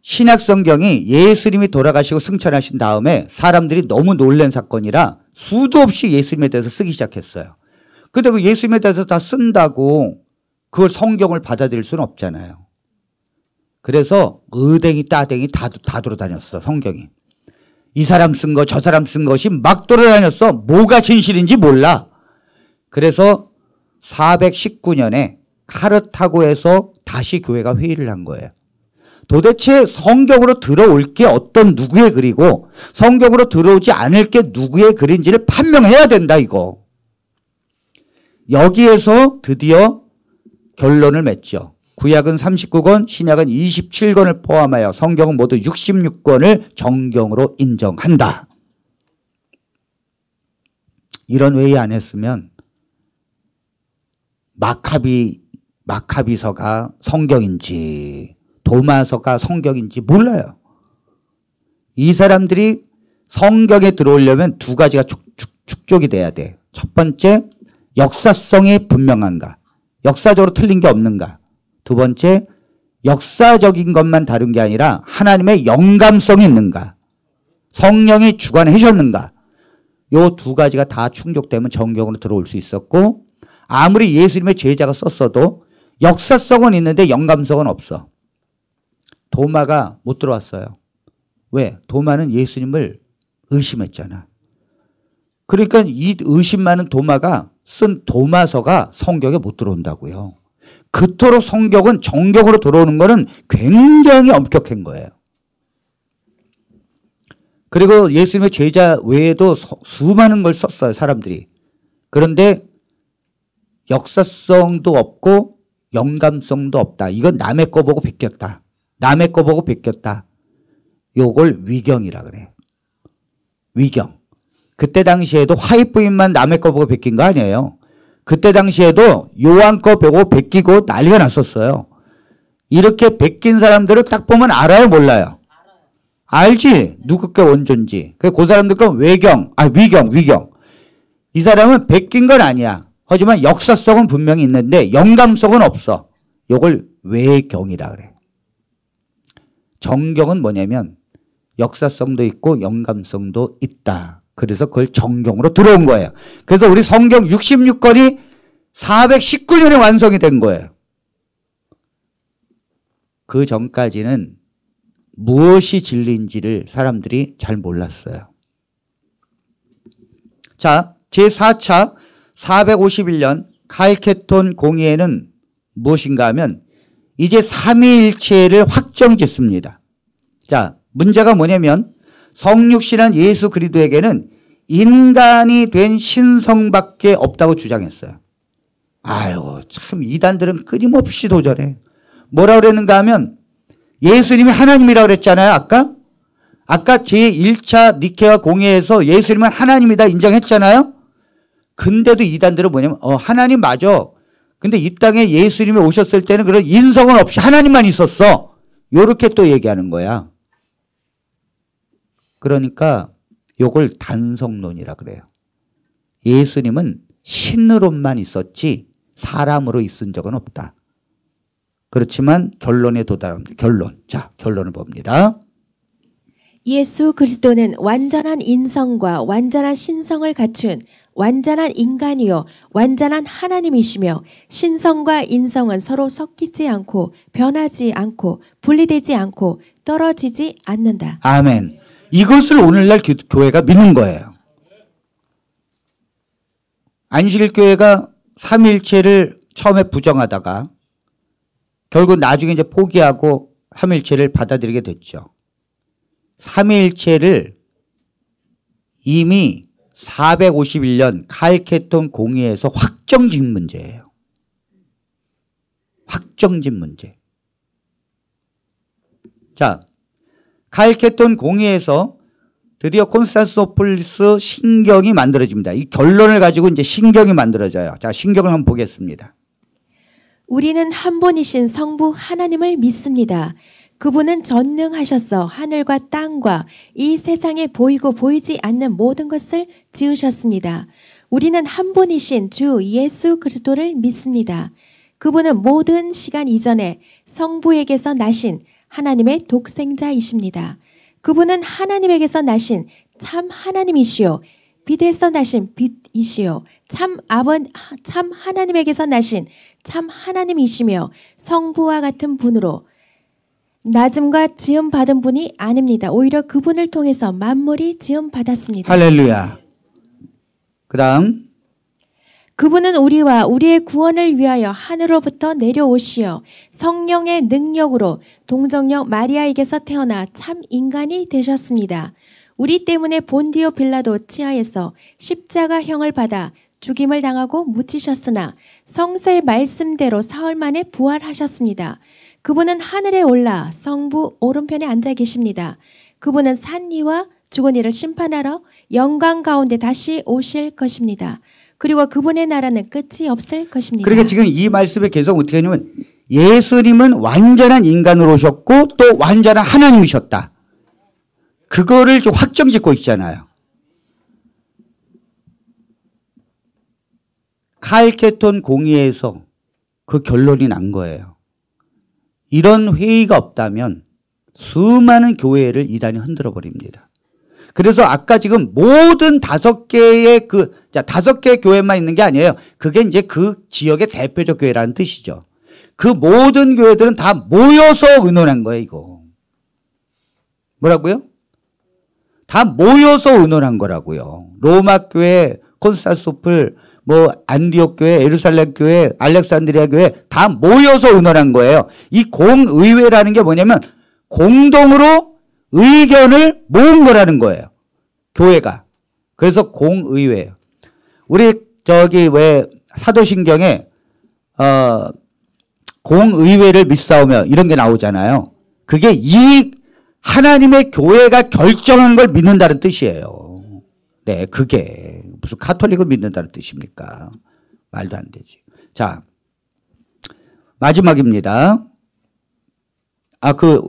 신약성경이 예수님이 돌아가시고 승천하신 다음에 사람들이 너무 놀란 사건이라 수도 없이 예수님에 대해서 쓰기 시작했어요. 근데 그 예수님에 대해서 다 쓴다고 그걸 성경을 받아들일 수는 없잖아요. 그래서 의댕이 따댕이 다 돌아다녔어 성경이. 이 사람 쓴 거 저 사람 쓴 것이 막 돌아다녔어. 뭐가 진실인지 몰라. 그래서 419년에 카르타고에서 다시 교회가 회의를 한 거예요. 도대체 성경으로 들어올 게 어떤 누구의 글이고 성경으로 들어오지 않을 게 누구의 글인지를 판명해야 된다 이거. 여기에서 드디어 결론을 맺죠. 구약은 39권, 신약은 27권을 포함하여 성경은 모두 66권을 정경으로 인정한다. 이런 회의 안 했으면 마카비서가 성경인지 도마서가 성경인지 몰라요. 이 사람들이 성경에 들어오려면 두 가지가 축적이 돼야 돼. 첫 번째, 역사성이 분명한가? 역사적으로 틀린 게 없는가? 두 번째, 역사적인 것만 다룬 게 아니라 하나님의 영감성이 있는가? 성령이 주관해 주셨는가? 요 두 가지가 다 충족되면 정경으로 들어올 수 있었고, 아무리 예수님의 제자가 썼어도 역사성은 있는데 영감성은 없어. 도마가 못 들어왔어요. 왜? 도마는 예수님을 의심했잖아. 그러니까 이 의심 많은 도마가 쓴 도마서가 성경에 못 들어온다고요. 그토록 성경은 정경으로 들어오는 거는 굉장히 엄격한 거예요. 그리고 예수님의 제자 외에도 수많은 걸 썼어요, 사람들이. 그런데 역사성도 없고 영감성도 없다. 이건 남의 거 보고 베꼈다. 남의 거 보고 베꼈다. 요걸 위경이라 그래. 위경. 그때 당시에도 화입부인만 남의 거 보고 베낀 거 아니에요. 그때 당시에도 요한 거 보고 베끼고 난리가 났었어요. 이렇게 베낀 사람들을 딱 보면 알아요, 몰라요? 알지? 누구 게 원조인지. 그 사람들 건 위경. 이 사람은 베낀 건 아니야. 하지만 역사성은 분명히 있는데 영감성은 없어. 요걸 외경이라 그래. 정경은 뭐냐면 역사성도 있고 영감성도 있다. 그래서 그걸 정경으로 들어온 거예요. 그래서 우리 성경 66권이 419년에 완성이 된 거예요. 그 전까지는 무엇이 진리인지를 사람들이 잘 몰랐어요. 자, 제4차 451년 칼케톤 공의회는 무엇인가 하면 이제 삼위일체를 확정 짓습니다. 자, 문제가 뭐냐면 성육신한 예수 그리스도에게는 인간이 된 신성밖에 없다고 주장했어요. 아유, 참 이단들은 끊임없이 도전해. 뭐라고 그랬는가 하면 예수님이 하나님이라고 그랬잖아요, 아까? 아까 제1차 니케아 공회에서 예수님은 하나님이다 인정했잖아요? 근데도 이단들은 뭐냐면 하나님 맞아. 근데 이 땅에 예수님이 오셨을 때는 그런 인성은 없이 하나님만 있었어. 요렇게 또 얘기하는 거야. 그러니까 요걸 단성론이라 그래요. 예수님은 신으로만 있었지 사람으로 있은 적은 없다. 그렇지만 결론에 도달합니다. 자, 결론을 봅니다. 예수 그리스도는 완전한 인성과 완전한 신성을 갖춘 완전한 인간이요 완전한 하나님이시며 신성과 인성은 서로 섞이지 않고 변하지 않고 분리되지 않고 떨어지지 않는다. 아멘. 이것을 오늘날 교회가 믿는 거예요. 안식일교회가 삼위일체를 처음에 부정하다가 결국 나중에 이제 포기하고 삼위일체를 받아들이게 됐죠. 삼위일체를 이미 451년 칼케톤 공의회에서 확정짓는 문제예요. 확정짓는 문제. 자, 칼케톤 공의회에서 드디어 콘스탄티노플리스 신경이 만들어집니다. 이 결론을 가지고 이제 신경이 만들어져요. 자, 신경을 한번 보겠습니다. 우리는 한 분이신 성부 하나님을 믿습니다. 그분은 전능하셔서 하늘과 땅과 이 세상에 보이고 보이지 않는 모든 것을 지으셨습니다. 우리는 한 분이신 주 예수 그리스도를 믿습니다. 그분은 모든 시간 이전에 성부에게서 나신 하나님의 독생자이십니다. 그분은 하나님에게서 나신 참 하나님이시요 빛에서 나신 빛이시요 참 하나님에게서 나신 참 하나님이시며 성부와 같은 분으로 낮음과 지음 받은 분이 아닙니다. 오히려 그분을 통해서 만물이 지음 받았습니다. 할렐루야. 그다음 그분은 우리와 우리의 구원을 위하여 하늘로부터 내려오시어 성령의 능력으로 동정녀 마리아에게서 태어나 참 인간이 되셨습니다. 우리 때문에 본디오 빌라도 치하에서 십자가형을 받아 죽임을 당하고 묻히셨으나 성서의 말씀대로 사흘 만에 부활하셨습니다. 그분은 하늘에 올라 성부 오른편에 앉아 계십니다. 그분은 산 이와 죽은 이를 심판하러 영광 가운데 다시 오실 것입니다. 그리고 그분의 나라는 끝이 없을 것입니다. 그러니까 지금 이 말씀의 개성 어떻게 하냐면 예수님은 완전한 인간으로 오셨고 또 완전한 하나님이셨다. 그거를 좀 확정 짓고 있잖아요. 칼케톤 공의에서 그 결론이 난 거예요. 이런 회의가 없다면 수많은 교회를 이단이 흔들어 버립니다. 그래서 아까 지금 모든 5개의 자, 5개의 교회만 있는 게 아니에요. 그게 이제 그 지역의 대표적 교회라는 뜻이죠. 그 모든 교회들은 다 모여서 의논한 거예요, 이거. 뭐라고요? 다 모여서 의논한 거라고요. 로마 교회, 콘스탄티노플, 안디옥 교회, 예루살렘 교회, 알렉산드리아 교회 다 모여서 의논한 거예요. 이 공의회라는 게 뭐냐면 공동으로 의견을 모은 거라는 거예요. 교회가. 그래서 공의회예요. 우리 왜 사도신경에 공의회를 믿사오며 이런 게 나오잖아요. 그게 이 하나님의 교회가 결정한 걸 믿는다는 뜻이에요. 네, 그게 무슨 가톨릭을 믿는다는 뜻입니까? 말도 안 되지. 자, 마지막입니다. 아까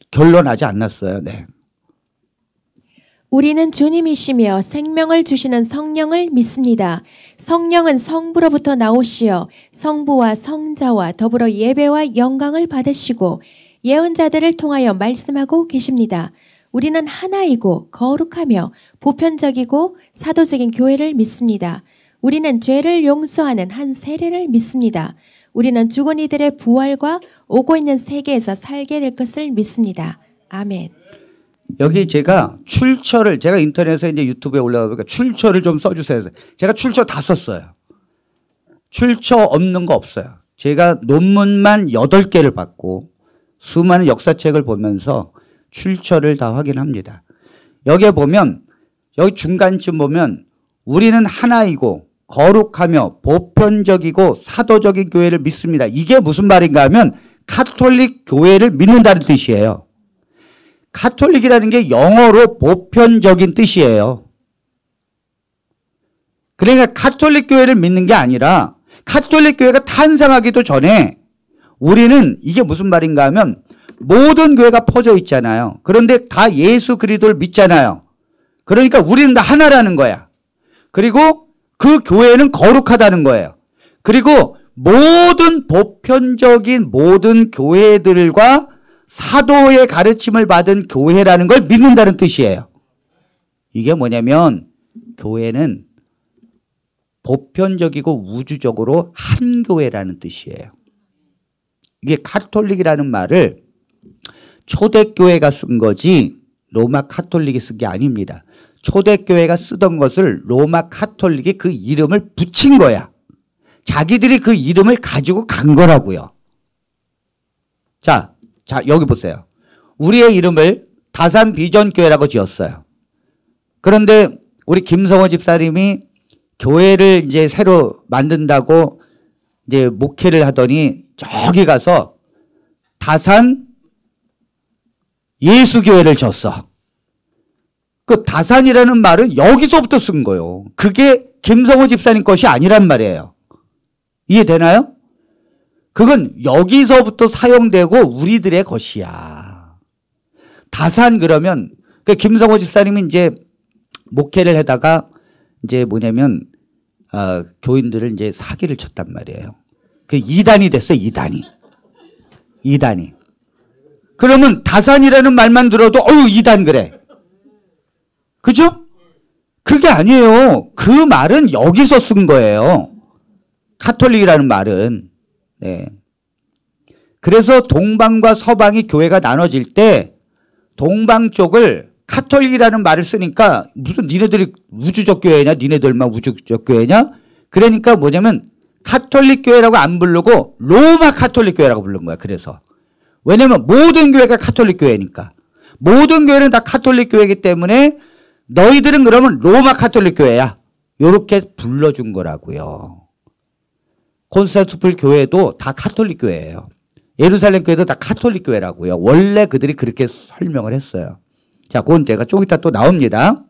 결론 아직 안 났어요. 네. 우리는 주님이시며 생명을 주시는 성령을 믿습니다. 성령은 성부로부터 나오시어 성부와 성자와 더불어 예배와 영광을 받으시고 예언자들을 통하여 말씀하고 계십니다. 우리는 하나이고 거룩하며 보편적이고 사도적인 교회를 믿습니다. 우리는 죄를 용서하는 한 세례를 믿습니다. 우리는 죽은 이들의 부활과 오고 있는 세계에서 살게 될 것을 믿습니다. 아멘. 여기 제가 제가 인터넷에 이제 유튜브에 올라가니까 출처를 좀 써주세요. 제가 출처 다 썼어요. 출처 없는 거 없어요. 제가 논문만 8개를 받고 수많은 역사책을 보면서 출처를 다 확인합니다. 여기에 보면 여기 중간쯤 보면 우리는 하나이고 거룩하며 보편적이고 사도적인 교회를 믿습니다. 이게 무슨 말인가 하면 가톨릭 교회를 믿는다는 뜻이에요. 가톨릭이라는 게 영어로 보편적인 뜻이에요. 그러니까 가톨릭 교회를 믿는 게 아니라 가톨릭 교회가 탄생하기도 전에 우리는 이게 무슨 말인가 하면 모든 교회가 퍼져 있잖아요. 그런데 다 예수 그리스도를 믿잖아요. 그러니까 우리는 다 하나라는 거야. 그리고 그 교회는 거룩하다는 거예요. 그리고 모든 보편적인 모든 교회들과 사도의 가르침을 받은 교회라는 걸 믿는다는 뜻이에요. 이게 뭐냐면 교회는 보편적이고 우주적으로 한 교회라는 뜻이에요. 이게 가톨릭이라는 말을 초대교회가 쓴 거지 로마 가톨릭이 쓴 게 아닙니다. 초대교회가 쓰던 것을 로마 가톨릭이 그 이름을 붙인 거야. 자기들이 그 이름을 가지고 간 거라고요. 자, 여기 보세요. 우리의 이름을 다산 비전교회라고 지었어요. 그런데 우리 김성호 집사님이 교회를 이제 새로 만든다고 이제 목회를 하더니 저기 가서 다산 예수교회를 졌어. 그 다산이라는 말은 여기서부터 쓴 거예요. 그게 김성호 집사님 것이 아니란 말이에요. 이해되나요? 그건 여기서부터 사용되고 우리들의 것이야. 다산 그러면 김성호 집사님이 이제 목회를 하다가 이제 뭐냐면 교인들을 이제 사기를 쳤단 말이에요. 그 이단이 됐어요. 이단이. 그러면 다산이라는 말만 들어도 이단 그래. 그죠? 그게 아니에요. 그 말은 여기서 쓴 거예요. 가톨릭이라는 말은. 네. 그래서 동방과 서방이 교회가 나눠질 때 동방 쪽을 가톨릭이라는 말을 쓰니까 무슨 니네들이 우주적 교회냐? 니네들만 우주적 교회냐? 그러니까 뭐냐면 가톨릭 교회라고 안 부르고 로마 가톨릭 교회라고 부른 거야. 그래서. 왜냐면 모든 교회가 가톨릭 교회니까. 모든 교회는 다 가톨릭 교회이기 때문에 너희들은 그러면 로마 가톨릭 교회야. 요렇게 불러준 거라고요. 콘스탄티노플 교회도 다 카톨릭 교회예요. 예루살렘 교회도 다 카톨릭 교회라고요. 원래 그들이 그렇게 설명을 했어요. 자, 그건 제가 좀 이따 또 나옵니다.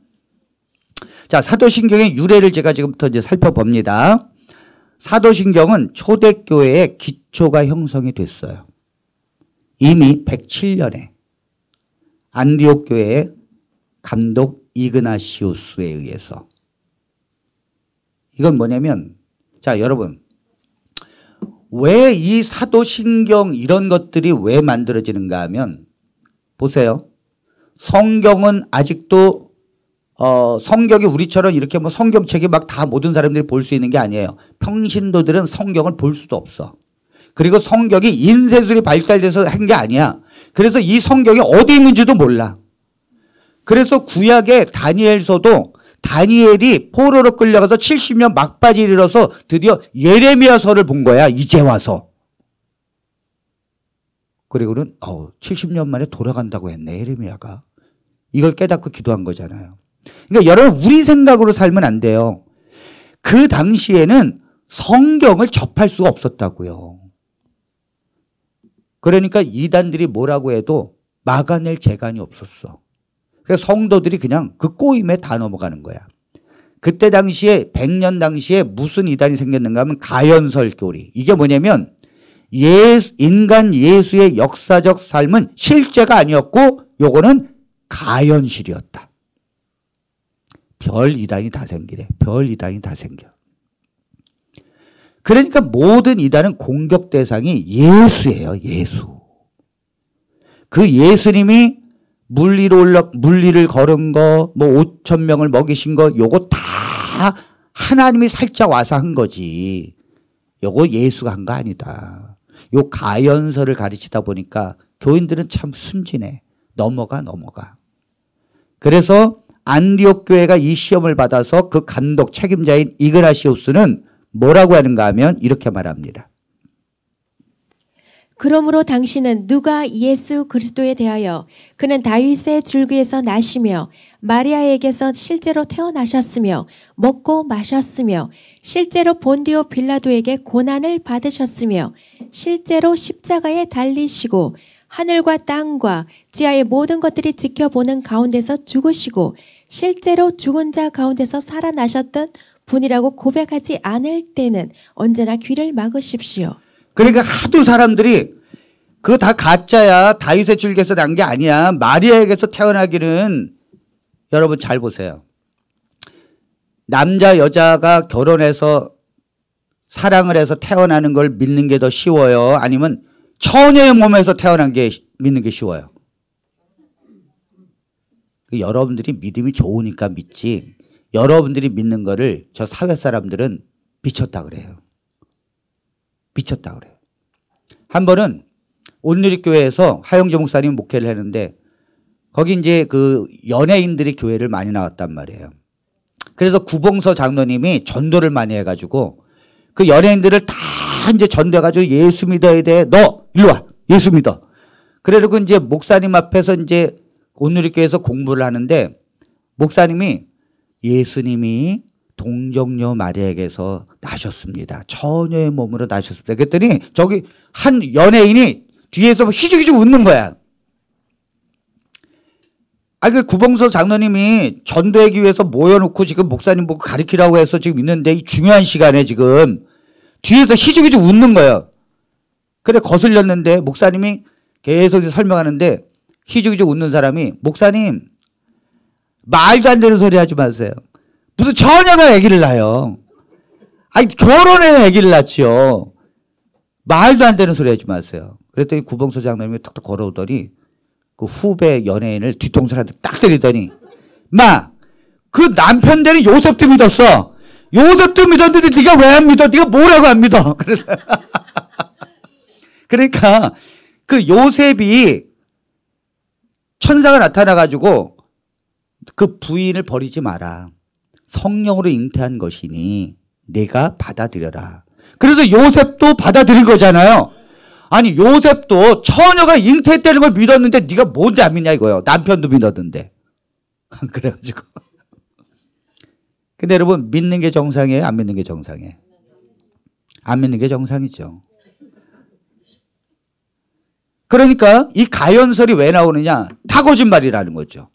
자, 사도신경의 유래를 제가 지금부터 이제 살펴봅니다. 사도신경은 초대교회의 기초가 형성이 됐어요. 이미 107년에 안디옥 교회의 감독 이그나시우스에 의해서. 이건 뭐냐면, 자, 여러분, 왜 이 사도신경 이런 것들이 왜 만들어지는가 하면, 보세요. 성경은 아직도 성경이 우리처럼 이렇게 뭐 성경책이 막 다 모든 사람들이 볼 수 있는 게 아니에요. 평신도들은 성경을 볼 수도 없어. 그리고 성경이 인쇄술이 발달돼서 한 게 아니야. 그래서 이 성경이 어디 있는지도 몰라. 그래서 구약의 다니엘서도 다니엘이 포로로 끌려가서 70년 막바지를 이뤄서 드디어 예레미야서를 본 거야. 이제 와서. 그리고는 70년 만에 돌아간다고 했네, 예레미야가. 이걸 깨닫고 기도한 거잖아요. 그러니까 여러분, 우리 생각으로 살면 안 돼요. 그 당시에는 성경을 접할 수가 없었다고요. 그러니까 이단들이 뭐라고 해도 막아낼 재간이 없었어. 그래서 성도들이 그냥 그 꼬임에 다 넘어가는 거야. 그때 당시에 100년 당시에 무슨 이단이 생겼는가 하면 가연설 교리. 이게 뭐냐면 인간 예수의 역사적 삶은 실제가 아니었고 요거는 가연실이었다. 별 이단이 다 생기래. 별 이단이 다 생겨. 그러니까 모든 이단은 공격 대상이 예수예요. 예수. 그 예수님이 물리를 걸은 거, 뭐 5,000명을 먹이신 거, 요거 다 하나님이 살짝 와서 한 거지. 요거 예수가 한 거 아니다. 요 가연설을 가르치다 보니까 교인들은 참 순진해. 넘어가. 그래서 안디옥 교회가 이 시험을 받아서 그 감독 책임자인 이그나시우스는 뭐라고 하는가 하면 이렇게 말합니다. 그러므로 당신은 누가 예수 그리스도에 대하여 그는 다윗의 줄기에서 나시며 마리아에게서 실제로 태어나셨으며 먹고 마셨으며 실제로 본디오 빌라도에게 고난을 받으셨으며 실제로 십자가에 달리시고 하늘과 땅과 지하의 모든 것들이 지켜보는 가운데서 죽으시고 실제로 죽은 자 가운데서 살아나셨던 분이라고 고백하지 않을 때는 언제나 귀를 막으십시오. 그러니까 하도 사람들이 그거 다 가짜야. 다윗의 줄기에서 난 게 아니야. 마리아에게서 태어나기는. 여러분 잘 보세요. 남자 여자가 결혼해서 사랑을 해서 태어나는 걸 믿는 게 더 쉬워요? 아니면 처녀의 몸에서 태어난 게 믿는 게 쉬워요? 여러분들이 믿음이 좋으니까 믿지. 여러분들이 믿는 거를 저 사회 사람들은 미쳤다 그래요. 미쳤다 그래요. 한 번은 온누리교회에서 하영조 목사님 목회를 했는데 거기 이제 그 연예인들이 교회를 많이 나왔단 말이에요. 그래서 구봉서 장로님이 전도를 많이 해가지고 그 연예인들을 다 이제 전도해가지고 예수 믿어야 돼. 너 일로 와. 예수 믿어. 그래가지고 이제 목사님 앞에서 이제 온누리교회에서 공부를 하는데 목사님이 예수님이 동정녀 마리아에게서 나셨습니다. 처녀의 몸으로 나셨습니다. 그랬더니 저기 한 연예인이 뒤에서 희죽희죽 웃는 거야. 그 구봉서 장로님이 전도하기 위해서 모여놓고 지금 목사님 보고 가르치라고 해서 지금 있는데 이 중요한 시간에 지금 뒤에서 희죽희죽 웃는 거예요. 그래 거슬렸는데 목사님이 계속 설명하는데 희죽희죽 웃는 사람이 목사님 말도 안 되는 소리 하지 마세요. 무슨 처녀가 아기를 낳아요. 결혼해 아기를 낳지요. 말도 안 되는 소리 하지 마세요. 그랬더니 구봉서 장로님이 톡톡 걸어오더니 그 후배 연예인을 뒤통수한테 딱 때리더니 그 남편 되는 요셉도 믿었어. 요셉도 믿었는데 네가 왜 안 믿어? 네가 뭐라고 안 믿어? 그래서 그러니까 그 요셉이 천사가 나타나가지고 그 부인을 버리지 마라. 성령으로 잉태한 것이니 내가 받아들여라. 그래서 요셉도 받아들인 거잖아요. 아니 요셉도 처녀가 잉태했다는 걸 믿었는데 네가 뭔데 안 믿냐 이거예요. 남편도 믿었는데. 그래가지고 근데 여러분 믿는 게 정상이에요? 안 믿는 게 정상이에요? 안 믿는 게 정상이죠. 그러니까 이 가연설이 왜 나오느냐? 다 거짓말이라는 거죠.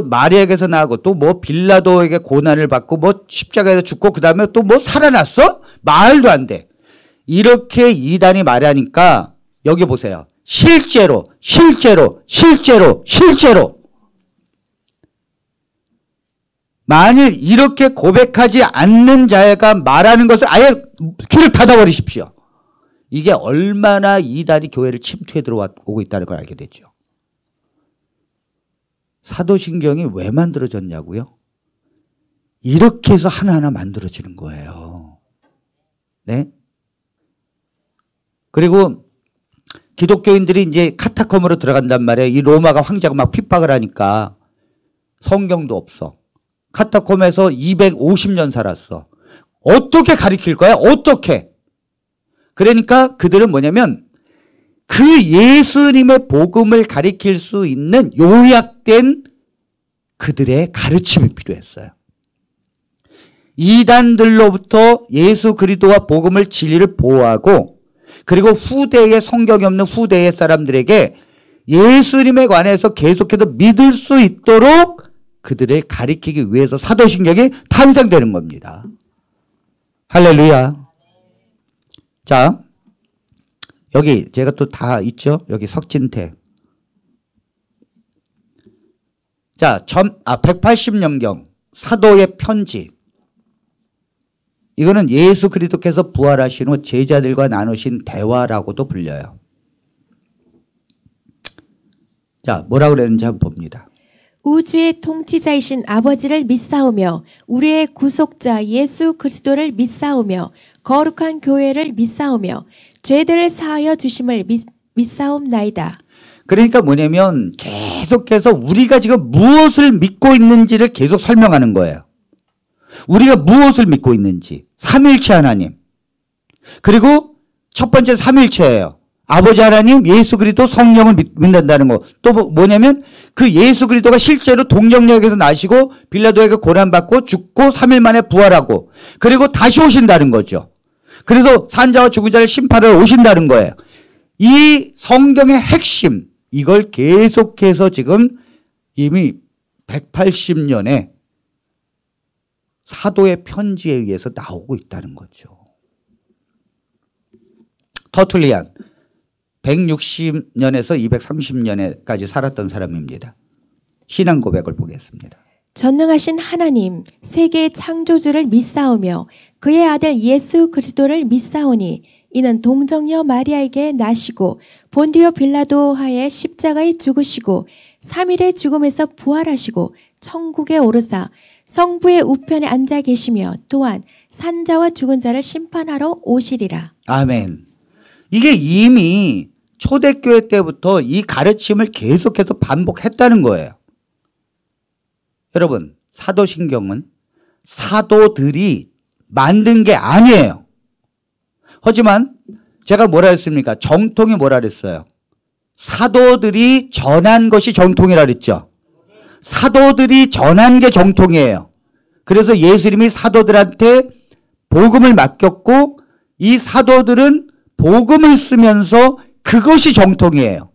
마리아에게서 나고 또 뭐 빌라도에게 고난을 받고 뭐 십자가에서 죽고 그 다음에 또 뭐 살아났어? 말도 안 돼. 이렇게 이단이 말하니까 여기 보세요. 실제로 만일 이렇게 고백하지 않는 자가 말하는 것을 아예 귀를 닫아버리십시오. 이게 얼마나 이단이 교회를 침투해 들어오고 있다는 걸 알게 되죠. 사도신경이 왜 만들어졌냐고요? 이렇게 해서 하나하나 만들어지는 거예요. 네? 그리고 기독교인들이 이제 카타콤으로 들어간단 말이에요. 이 로마가 황제가 막 핍박을 하니까 성경도 없어. 카타콤에서 250년 살았어. 어떻게 가르칠 거야? 어떻게? 그러니까 그들은 뭐냐면 그 예수님의 복음을 가르칠 수 있는 요약된 그들의 가르침이 필요했어요. 이단들로부터 예수 그리스도와 복음을 진리를 보호하고 그리고 후대에 성경이 없는 후대의 사람들에게 예수님에 관해서 계속해서 믿을 수 있도록 그들을 가리키기 위해서 사도신경이 탄생되는 겁니다. 할렐루야. 자, 여기 제가 또 다 있죠. 여기 석진태. 자, 180년경 사도의 편지. 이거는 예수 그리스도께서 부활하신 후 제자들과 나누신 대화라고도 불려요. 자, 뭐라고 그랬는지 한번 봅니다. 우주의 통치자이신 아버지를 믿사오며 우리의 구속자 예수 그리스도를 믿사오며 거룩한 교회를 믿사오며 죄들을 사하여 주심을 믿사옵나이다. 그러니까 뭐냐면 계속해서 우리가 지금 무엇을 믿고 있는지를 계속 설명하는 거예요. 우리가 무엇을 믿고 있는지. 삼일체 하나님. 그리고 첫 번째 삼일체예요. 아버지 하나님, 예수 그리스도, 성령을 믿는다는 거. 또 뭐냐면 그 예수 그리스도가 실제로 동정역에서 나시고 빌라도에게 고난받고 죽고 3일 만에 부활하고 그리고 다시 오신다는 거죠. 그래서 산자와 죽은 자를 심판하러 오신다는 거예요. 이 성경의 핵심, 이걸 계속해서 지금 이미 180년에 사도의 편지에 의해서 나오고 있다는 거죠. 터툴리안 160년에서 230년에까지 살았던 사람입니다. 신앙 고백을 보겠습니다. 전능하신 하나님 세계의 창조주를 믿사오며 그의 아들 예수 그리스도를 믿사오니 이는 동정녀 마리아에게 나시고 본디오 빌라도 하에 십자가에 죽으시고 3일의 죽음에서 부활하시고 천국에 오르사 성부의 우편에 앉아 계시며 또한 산자와 죽은 자를 심판하러 오시리라. 아멘. 이게 이미 초대교회 때부터 이 가르침을 계속해서 반복했다는 거예요. 여러분, 사도신경은 사도들이 만든 게 아니에요. 하지만 제가 뭐라 했습니까? 정통이 뭐라 그랬어요? 사도들이 전한 것이 정통이라 그랬죠. 사도들이 전한 게 정통이에요. 그래서 예수님이 사도들한테 복음을 맡겼고 이 사도들은 복음을 쓰면서 그것이 정통이에요.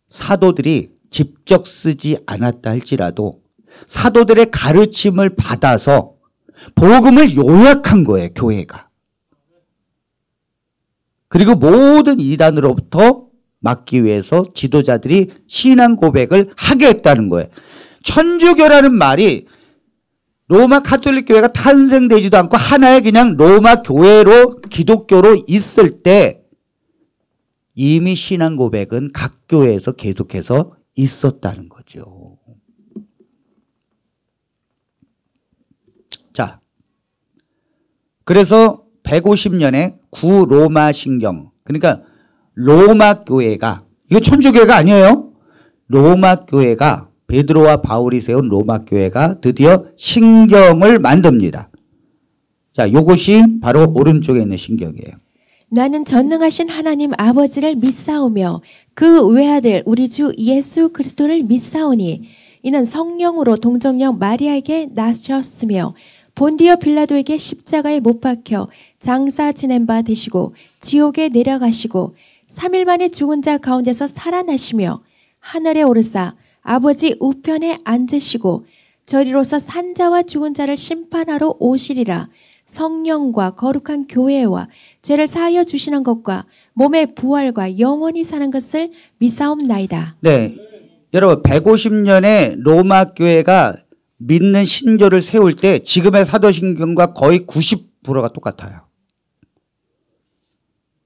사도들이 직접 쓰지 않았다 할지라도 사도들의 가르침을 받아서 복음을 요약한 거예요, 교회가. 그리고 모든 이단으로부터 막기 위해서 지도자들이 신앙 고백을 하게 했다는 거예요. 천주교라는 말이 로마 가톨릭 교회가 탄생되지도 않고 하나의 그냥 로마 교회로 기독교로 있을 때 이미 신앙 고백은 각 교회에서 계속해서 있었다는 거죠. 자, 그래서 150년에 구로마 신경, 그러니까 로마 교회가, 이거 천주교회가 아니에요. 로마 교회가, 베드로와 바울이 세운 로마 교회가 드디어 신경을 만듭니다. 자, 요것이 바로 오른쪽에 있는 신경이에요. 나는 전능하신 하나님 아버지를 믿사오며 그 외아들 우리 주 예수 그리스도를 믿사오니 이는 성령으로 동정녀 마리아에게 나셨으며 본디오 빌라도에게 십자가에 못 박혀 장사 지낸 바 되시고 지옥에 내려가시고 3일 만에 죽은 자 가운데서 살아나시며 하늘에 오르사 아버지 우편에 앉으시고 저리로서 산자와 죽은 자를 심판하러 오시리라. 성령과 거룩한 교회와 죄를 사하여 주시는 것과 몸의 부활과 영원히 사는 것을 믿사옵나이다. 네, 여러분 150년에 로마 교회가 믿는 신조를 세울 때 지금의 사도신경과 거의 90%가 똑같아요.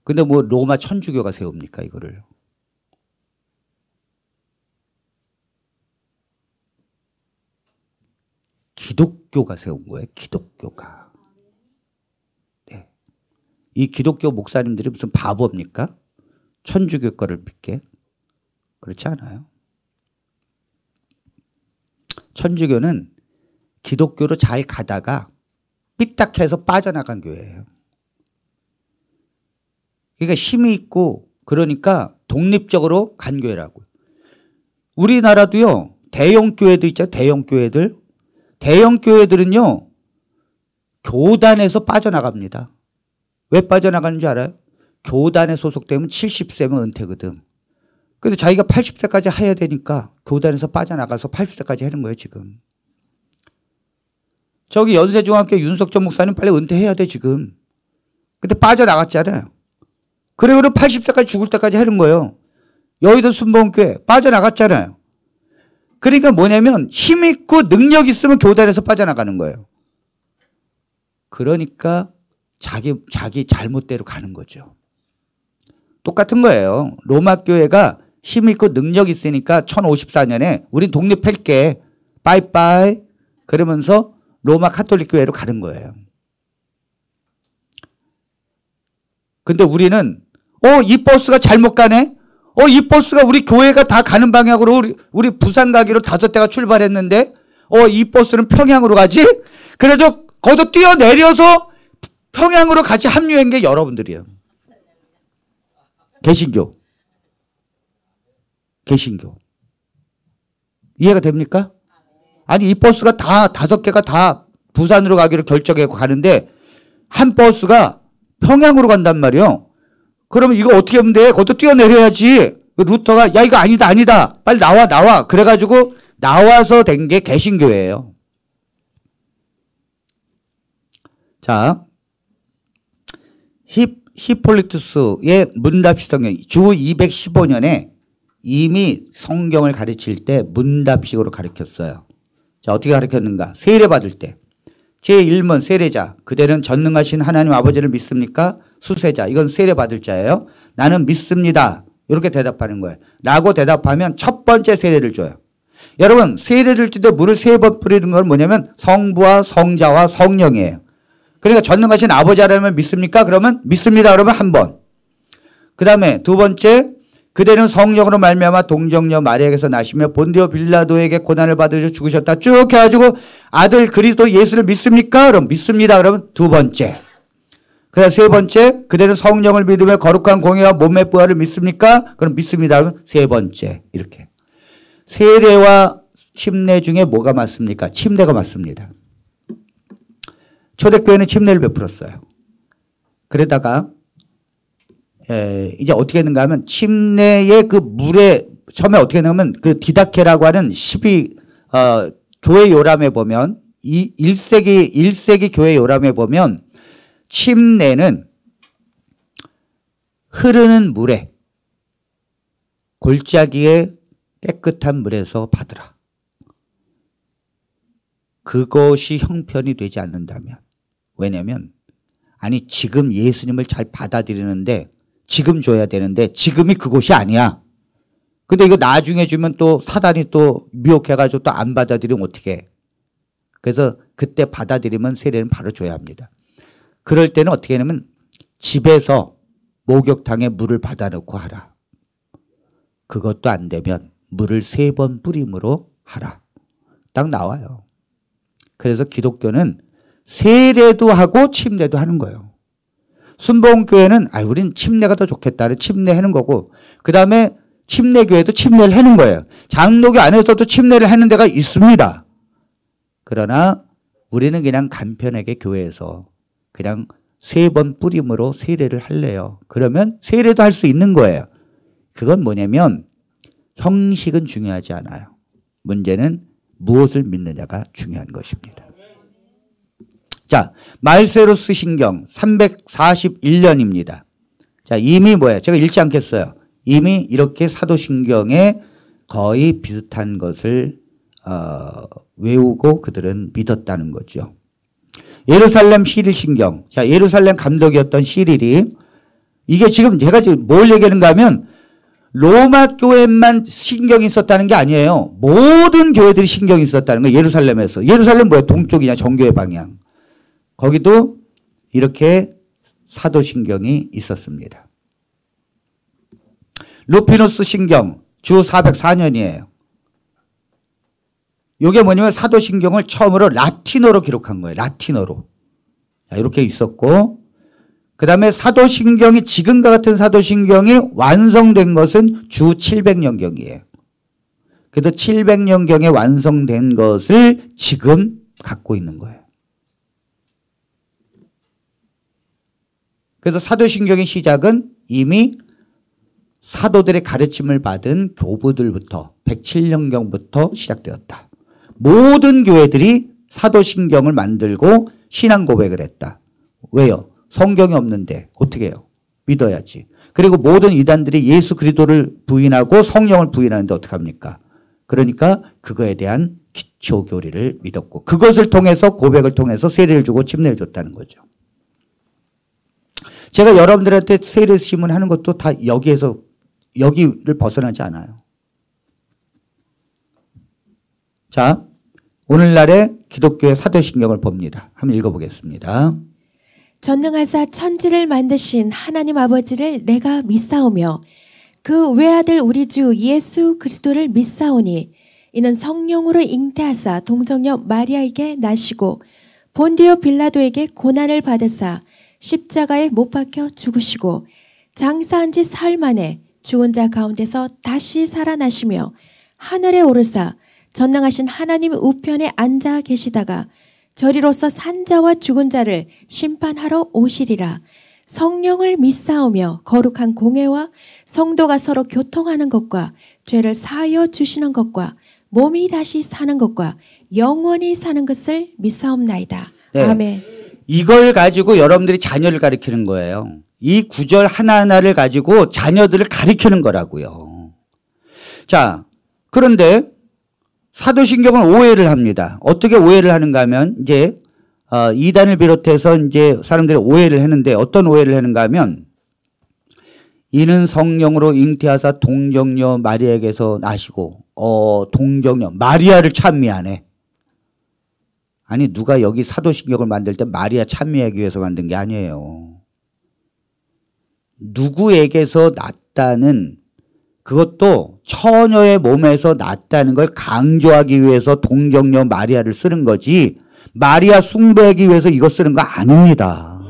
근데 뭐 로마 천주교가 세웁니까 이거를? 기독교가 세운 거예요. 기독교가. 네. 이 기독교 목사님들이 무슨 바보입니까? 천주교 거를 믿게? 그렇지 않아요. 천주교는 기독교로 잘 가다가 삐딱해서 빠져나간 교회예요. 그러니까 힘이 있고 그러니까 독립적으로 간 교회라고요. 우리나라도요. 대형 교회도 있죠. 대형 교회들. 대형 교회들은요. 교단에서 빠져나갑니다. 왜 빠져나가는 줄 알아요? 교단에 소속되면 70세면 은퇴거든. 그래서 자기가 80세까지 해야 되니까 교단에서 빠져나가서 80세까지 하는 거예요 지금. 저기 연세중학교 윤석전 목사님 빨리 은퇴해야 돼 지금. 근데 빠져나갔잖아요. 그래 그럼 80세까지 죽을 때까지 하는 거예요. 여의도 순복음교회 빠져나갔잖아요. 그러니까 뭐냐면 힘 있고 능력 있으면 교단에서 빠져나가는 거예요. 그러니까 자기 잘못대로 가는 거죠. 똑같은 거예요. 로마 교회가 힘 있고 능력 있으니까 1054년에 우린 독립할게. 빠이빠이. 그러면서 로마 카톨릭 교회로 가는 거예요. 근데 우리는 이 버스가 잘못 가네? 이 버스가 우리 교회가 다 가는 방향으로 우리 부산 가기로 5대가 출발했는데 이 버스는 평양으로 가지? 그래서 거기서 뛰어내려서 평양으로 같이 합류한 게 여러분들이에요. 개신교. 개신교. 이해가 됩니까? 아니 이 버스가 다 5개가 다 부산으로 가기로 결정하고 가는데 한 버스가 평양으로 간단 말이에요. 그러면 이거 어떻게 하면 돼? 거기서 뛰어내려야지. 루터가 야 이거 아니다. 빨리 나와. 그래가지고 나와서 된 게 개신교예요. 자, 히폴리투스의 문답식성경 주 215년에 이미 성경을 가르칠 때 문답식으로 가르쳤어요. 자, 어떻게 가르쳤는가? 세례 받을 때 제1문 세례자 그대는 전능하신 하나님 아버지를 믿습니까? 수세자 이건 세례 받을 자예요. 나는 믿습니다. 이렇게 대답하는 거예요. 라고 대답하면 첫 번째 세례를 줘요. 여러분 세례를 줄 때 물을 3번 뿌리는 건 뭐냐면 성부와 성자와 성령이에요. 그러니까 전능하신 아버지 하나님을 믿습니까? 그러면 믿습니다. 그러면 한 번. 그 다음에 두 번째 그대는 성령으로 말미암아 동정녀 마리아에게서 나시며 본디오 빌라도에게 고난을 받으셔 죽으셨다. 쭉 해가지고 아들 그리스도 예수를 믿습니까? 그럼 믿습니다. 그러면 두 번째. 그 다음 세 번째 그대는 성령을 믿으며 거룩한 공예와 몸의 부활을 믿습니까? 그럼 믿습니다. 그러면 세 번째. 이렇게. 세례와 침례 중에 뭐가 맞습니까? 침례가 맞습니다. 초대교회는 침례를 베풀었어요. 그러다가 이제 어떻게 했는가 하면 침례의 그 물에 처음에 어떻게 했냐면 그 디다케라고 하는 교회 요람에 보면 1세기 교회 요람에 보면 침례는 흐르는 물에 골짜기에 깨끗한 물에서 받으라. 그것이 형편이 되지 않는다면 왜냐면 아니 지금 예수님을 잘 받아들이는데 지금 줘야 되는데 지금이 그것이 아니야. 근데 이거 나중에 주면 또 사단이 또 미혹해가지고 또 안 받아들이면 어떻게 해. 그래서 그때 받아들이면 세례는 바로 줘야 합니다. 그럴 때는 어떻게 하냐면 집에서 목욕탕에 물을 받아놓고 하라. 그것도 안 되면 물을 3번 뿌림으로 하라. 딱 나와요. 그래서 기독교는 세례도 하고 침례도 하는 거예요. 순복음교회는 우린 침례가 더 좋겠다. 침례하는 거고 그 다음에 침례교회도 침례를 하는 거예요. 장로교 안에서도 침례를 하는 데가 있습니다. 그러나 우리는 그냥 간편하게 교회에서 그냥 3번 뿌림으로 세례를 할래요. 그러면 세례도 할 수 있는 거예요. 그건 뭐냐면 형식은 중요하지 않아요. 문제는 무엇을 믿느냐가 중요한 것입니다. 자, 말세로스 신경 341년입니다. 자, 이미 뭐예요? 제가 읽지 않겠어요. 이미 이렇게 사도신경에 거의 비슷한 것을 외우고 그들은 믿었다는 거죠. 예루살렘 시릴신경. 자, 예루살렘 감독이었던 시릴이 이게 지금 제가 지금 뭘 얘기하는가 하면 로마 교회만 신경이 있었다는 게 아니에요. 모든 교회들이 신경이 있었다는 거예요. 예루살렘에서. 예루살렘 뭐야? 동쪽이냐? 정교회 방향. 거기도 이렇게 사도신경이 있었습니다. 루피누스 신경 주 404년이에요. 이게 뭐냐면 사도신경을 처음으로 라틴어로 기록한 거예요. 라틴어로. 자, 이렇게 있었고 그 다음에 사도신경이 지금과 같은 사도신경이 완성된 것은 주 700년경이에요. 그래도 700년경에 완성된 것을 지금 갖고 있는 거예요. 그래서 사도신경의 시작은 이미 사도들의 가르침을 받은 교부들부터 107년경부터 시작되었다. 모든 교회들이 사도신경을 만들고 신앙 고백을 했다. 왜요? 성경이 없는데 어떻게 해요? 믿어야지. 그리고 모든 이단들이 예수 그리스도를 부인하고 성령을 부인하는데 어떡합니까? 그러니까 그거에 대한 기초 교리를 믿었고 그것을 통해서 고백을 통해서 세례를 주고 침례를 줬다는 거죠. 제가 여러분들한테 세례 시문하는 것도 다 여기를 벗어나지 않아요. 자, 오늘날의 기독교의 사도신경을 봅니다. 한번 읽어보겠습니다. 전능하사 천지를 만드신 하나님 아버지를 내가 믿사오며 그 외아들 우리 주 예수 그리스도를 믿사오니 이는 성령으로 잉태하사 동정녀 마리아에게 나시고 본디오 빌라도에게 고난을 받으사 십자가에 못 박혀 죽으시고 장사한 지 사흘 만에 죽은 자 가운데서 다시 살아나시며 하늘에 오르사 전능하신 하나님 우편에 앉아 계시다가 저리로서 산자와 죽은 자를 심판하러 오시리라. 성령을 믿사오며 거룩한 공회와 성도가 서로 교통하는 것과 죄를 사하여 주시는 것과 몸이 다시 사는 것과 영원히 사는 것을 믿사옵나이다. 네. 아멘. 이걸 가지고 여러분들이 자녀를 가르치는 거예요. 이 구절 하나하나를 가지고 자녀들을 가르치는 거라고요. 자, 그런데 사도신경은 오해를 합니다. 어떻게 오해를 하는가 하면 이제 이단을 비롯해서 이제 사람들이 오해를 했는데 어떤 오해를 하는가 하면 이는 성령으로 잉태하사 동정녀 마리아에게서 나시고 동정녀 마리아를 찬미하네. 아니 누가 여기 사도신경을 만들 때 마리아 찬미하기 위해서 만든 게 아니에요. 누구에게서 났다는 그것도 처녀의 몸에서 났다는 걸 강조하기 위해서 동정녀 마리아를 쓰는 거지 마리아 숭배하기 위해서 이거 쓰는 거 아닙니다.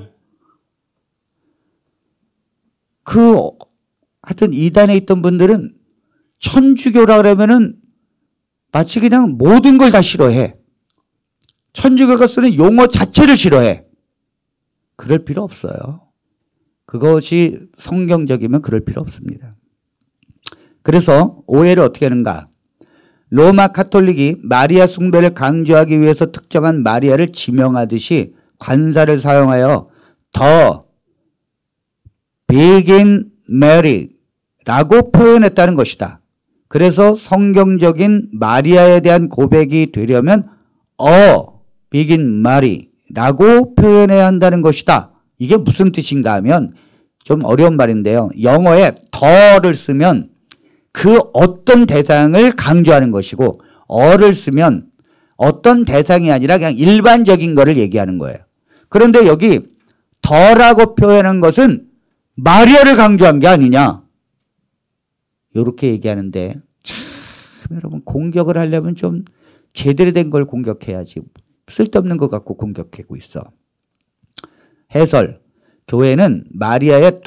하여튼 이단에 있던 분들은 천주교라 그러면은 마치 그냥 모든 걸 다 싫어해. 천주교가 쓰는 용어 자체를 싫어해. 그럴 필요 없어요. 그것이 성경적이면 그럴 필요 없습니다. 그래서 오해를 어떻게 하는가? 로마 카톨릭이 마리아 숭배를 강조하기 위해서 특정한 마리아를 지명하듯이 관사를 사용하여 더 Virgin Mary라고 표현했다는 것이다. 그래서 성경적인 마리아에 대한 고백이 되려면 Virgin Mary라고 표현해야 한다는 것이다. 이게 무슨 뜻인가 하면 좀 어려운 말인데요. 영어에 더를 쓰면 그 어떤 대상을 강조하는 것이고 어를 쓰면 어떤 대상이 아니라 그냥 일반적인 거를 얘기하는 거예요. 그런데 여기 더라고 표현한 것은 마리아를 강조한 게 아니냐. 이렇게 얘기하는데 참 여러분 공격을 하려면 좀 제대로 된 걸 공격해야지 쓸데없는 것 갖고 공격하고 있어. 해설. 교회는 마리아의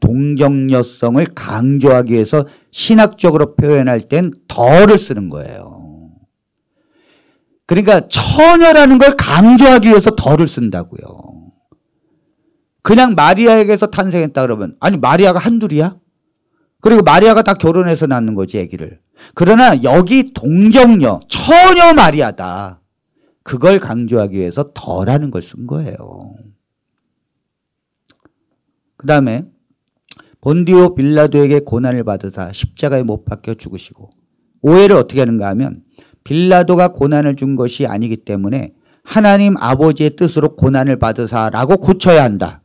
동정녀성을 강조하기 위해서 신학적으로 표현할 땐 더를 쓰는 거예요. 그러니까 처녀라는 걸 강조하기 위해서 더를 쓴다고요. 그냥 마리아에게서 탄생했다 그러면 아니 마리아가 한둘이야? 그리고 마리아가 다 결혼해서 낳는 거지 아기를. 그러나 여기 동정녀 처녀 마리아다. 그걸 강조하기 위해서 더라는 걸 쓴 거예요. 그 다음에 본디오 빌라도에게 고난을 받으사 십자가에 못 박혀 죽으시고 오해를 어떻게 하는가 하면 빌라도가 고난을 준 것이 아니기 때문에 하나님 아버지의 뜻으로 고난을 받으사라고 고쳐야 한다.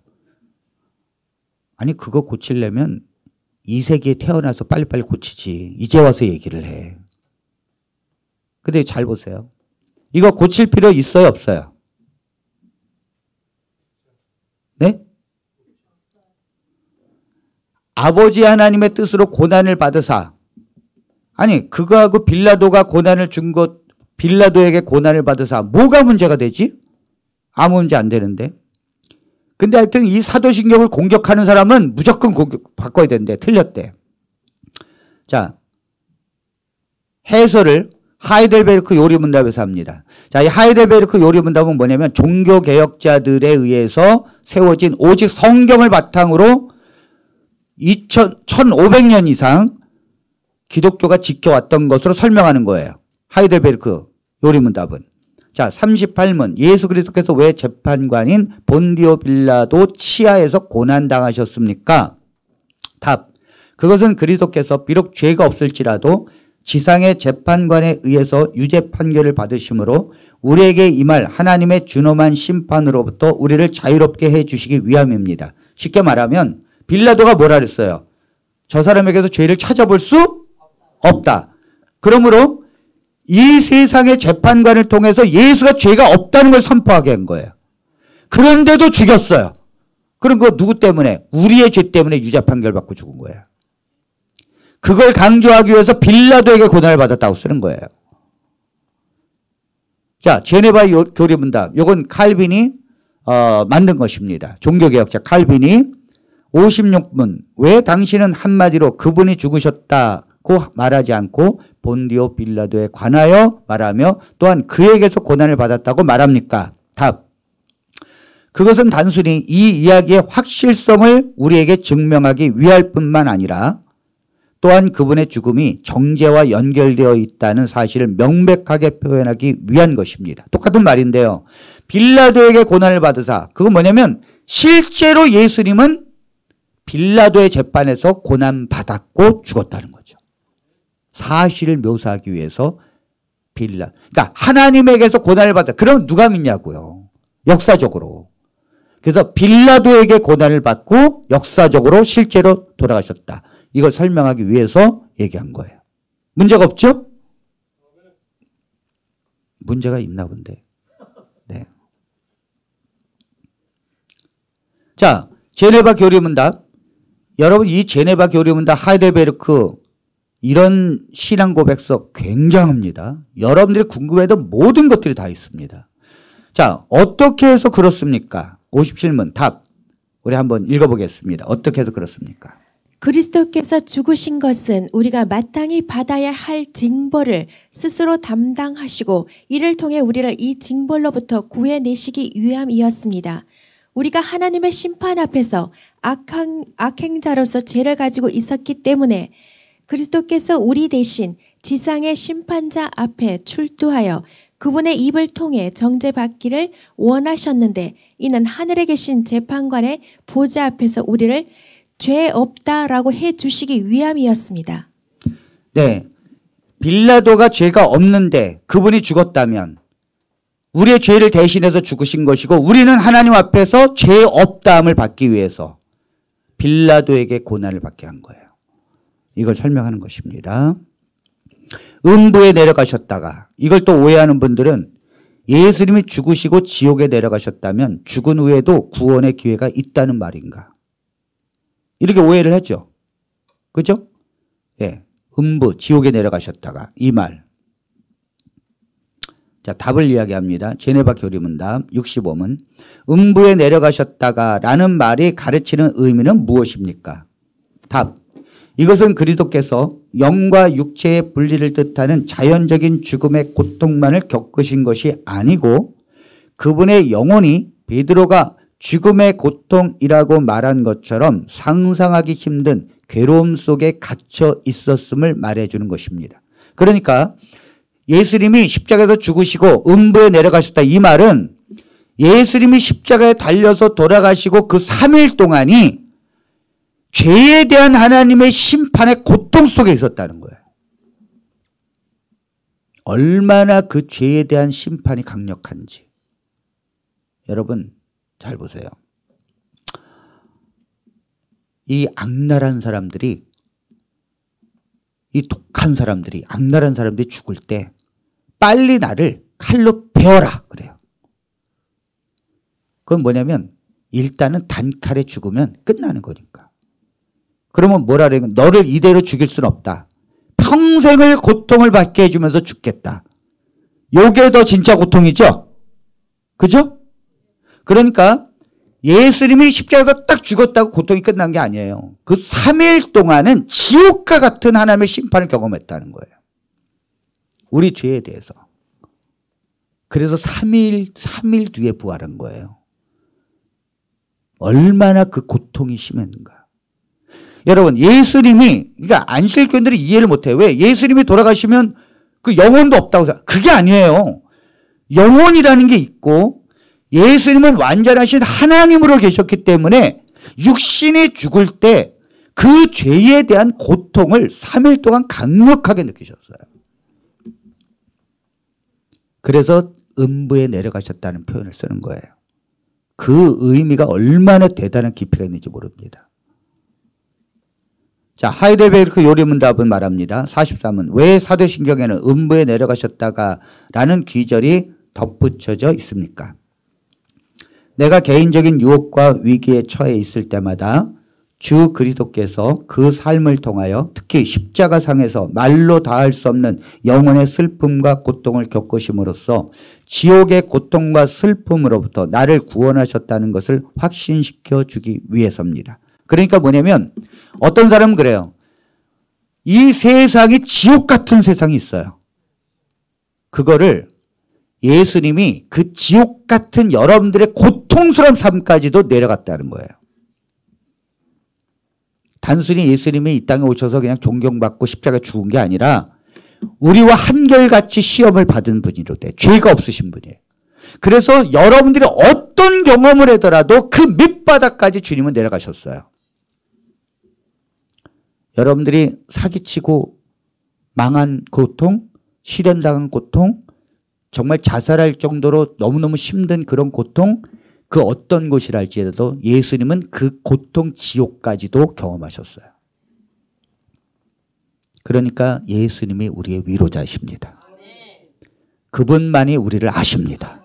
아니 그거 고치려면 이 세기에 태어나서 빨리빨리 고치지. 이제 와서 얘기를 해. 근데 잘 보세요. 이거 고칠 필요 있어요 없어요? 네? 아버지 하나님의 뜻으로 고난을 받으사. 아니 그거하고 빌라도가 고난을 준 것 빌라도에게 고난을 받으사 뭐가 문제가 되지? 아무 문제 안 되는데. 근데 하여튼 이 사도신경을 공격하는 사람은 무조건 바꿔야 된대. 틀렸대. 자, 해설을 하이델베르크 요리문답에서 합니다. 자, 이 하이델베르크 요리문답은 뭐냐면 종교개혁자들에 의해서 세워진 오직 성경을 바탕으로 1500년 이상 기독교가 지켜왔던 것으로 설명하는 거예요. 하이델베르크 요리문답은. 자, 38문. 예수 그리스도께서 왜 재판관인 본디오 빌라도 치하에서 고난당하셨습니까? 답. 그것은 그리스도께서 비록 죄가 없을지라도 지상의 재판관에 의해서 유죄 판결을 받으심으로 우리에게 임할 하나님의 준엄한 심판으로부터 우리를 자유롭게 해주시기 위함입니다. 쉽게 말하면 빌라도가 뭐라 그랬어요? 저 사람에게서 죄를 찾아볼 수 없다. 그러므로 이 세상의 재판관을 통해서 예수가 죄가 없다는 걸 선포하게 한 거예요. 그런데도 죽였어요. 그럼 그거 누구 때문에? 우리의 죄 때문에 유죄 판결 받고 죽은 거예요. 그걸 강조하기 위해서 빌라도에게 고난을 받았다고 쓰는 거예요. 자, 제네바 교리문답. 이건 칼빈이 만든 것입니다. 종교개혁자 칼빈이 56문. 왜 당신은 한마디로 그분이 죽으셨다고 말하지 않고 본디오 빌라도에 관하여 말하며 또한 그에게서 고난을 받았다고 말합니까? 답. 그것은 단순히 이 이야기의 확실성을 우리에게 증명하기 위할 뿐만 아니라 또한 그분의 죽음이 정죄와 연결되어 있다는 사실을 명백하게 표현하기 위한 것입니다. 똑같은 말인데요. 빌라도에게 고난을 받으사 그건 뭐냐면 실제로 예수님은 빌라도의 재판에서 고난받았고 죽었다는 거죠. 사실을 묘사하기 위해서 그러니까 하나님에게서 고난을 받았다. 그럼 누가 믿냐고요. 역사적으로. 그래서 빌라도에게 고난을 받고 역사적으로 실제로 돌아가셨다. 이걸 설명하기 위해서 얘기한 거예요. 문제가 없죠? 문제가 있나 본데. 네. 자, 제네바 교리문답. 여러분 이 제네바 교리문답 하이델베르크 이런 신앙 고백서 굉장합니다. 여러분들이 궁금해도 모든 것들이 다 있습니다. 자, 어떻게 해서 그렇습니까? 57문 답. 우리 한번 읽어보겠습니다. 어떻게 해서 그렇습니까? 그리스도께서 죽으신 것은 우리가 마땅히 받아야 할 징벌을 스스로 담당하시고 이를 통해 우리를 이 징벌로부터 구해내시기 위함이었습니다. 우리가 하나님의 심판 앞에서 악행자로서 죄를 가지고 있었기 때문에 그리스도께서 우리 대신 지상의 심판자 앞에 출두하여 그분의 입을 통해 정죄받기를 원하셨는데 이는 하늘에 계신 재판관의 보좌 앞에서 우리를 죄 없다라고 해주시기 위함이었습니다. 네, 빌라도가 죄가 없는데 그분이 죽었다면 우리의 죄를 대신해서 죽으신 것이고 우리는 하나님 앞에서 죄 없다함을 받기 위해서 빌라도에게 고난을 받게 한 거예요. 이걸 설명하는 것입니다. 음부에 내려가셨다가 이걸 또 오해하는 분들은 예수님이 죽으시고 지옥에 내려가셨다면 죽은 후에도 구원의 기회가 있다는 말인가? 이렇게 오해를 했죠. 그죠? 예. 음부, 지옥에 내려가셨다가 이 말. 자, 답을 이야기합니다. 제네바 교리문답 65문. 음부에 내려가셨다가 라는 말이 가르치는 의미는 무엇입니까? 답. 이것은 그리스도께서 영과 육체의 분리를 뜻하는 자연적인 죽음의 고통만을 겪으신 것이 아니고 그분의 영혼이 베드로가 죽음의 고통이라고 말한 것처럼 상상하기 힘든 괴로움 속에 갇혀 있었음을 말해주는 것입니다. 그러니까 예수님이 십자가에서 죽으시고 음부에 내려가셨다. 이 말은 예수님이 십자가에 달려서 돌아가시고 그 3일 동안이 죄에 대한 하나님의 심판의 고통 속에 있었다는 거예요. 얼마나 그 죄에 대한 심판이 강력한지. 여러분 잘 보세요. 이 악랄한 사람들이, 이 독한 사람들이, 악랄한 사람들이 죽을 때 빨리 나를 칼로 베어라 그래요. 그건 뭐냐면 일단은 단칼에 죽으면 끝나는 거니까. 그러면 뭐라 그래요? 너를 이대로 죽일 수는 없다. 평생을 고통을 받게 해주면서 죽겠다. 요게 더 진짜 고통이죠? 그죠? 그러니까 예수님이 십자가에서 딱 죽었다고 고통이 끝난 게 아니에요. 그 3일 동안은 지옥과 같은 하나님의 심판을 경험했다는 거예요. 우리 죄에 대해서. 그래서 3일 뒤에 부활한 거예요. 얼마나 그 고통이 심했는가. 여러분 예수님이, 그러니까 안실교인들이 이해를 못해요. 왜? 예수님이 돌아가시면 그 영혼도 없다고 생각해요. 그게 아니에요. 영혼이라는 게 있고 예수님은 완전하신 하나님으로 계셨기 때문에 육신이 죽을 때 그 죄에 대한 고통을 3일 동안 강력하게 느끼셨어요. 그래서 음부에 내려가셨다는 표현을 쓰는 거예요. 그 의미가 얼마나 대단한 깊이가 있는지 모릅니다. 자, 하이델베르크 요리문답은 말합니다. 43은 왜 사도신경에는 음부에 내려가셨다가 라는 귀절이 덧붙여져 있습니까? 내가 개인적인 유혹과 위기에 처해 있을 때마다 주 그리스도께서 그 삶을 통하여 특히 십자가상에서 말로 다할 수 없는 영혼의 슬픔과 고통을 겪으심으로써 지옥의 고통과 슬픔으로부터 나를 구원하셨다는 것을 확신시켜 주기 위해서입니다. 그러니까 뭐냐면 어떤 사람은 그래요. 이 세상이 지옥 같은 세상이 있어요. 그거를 예수님이 그 지옥 같은 여러분들의 고통스러운 삶까지도 내려갔다는 거예요. 단순히 예수님이 이 땅에 오셔서 그냥 존경받고 십자가에 죽은 게 아니라 우리와 한결같이 시험을 받은 분이로 돼. 죄가 없으신 분이에요. 그래서 여러분들이 어떤 경험을 하더라도 그 밑바닥까지 주님은 내려가셨어요. 여러분들이 사기치고 망한 고통, 실현당한 고통, 정말 자살할 정도로 너무너무 힘든 그런 고통, 그 어떤 곳이라 할지라도 예수님은 그 고통 지옥까지도 경험하셨어요. 그러니까 예수님이 우리의 위로자이십니다. 그분만이 우리를 아십니다.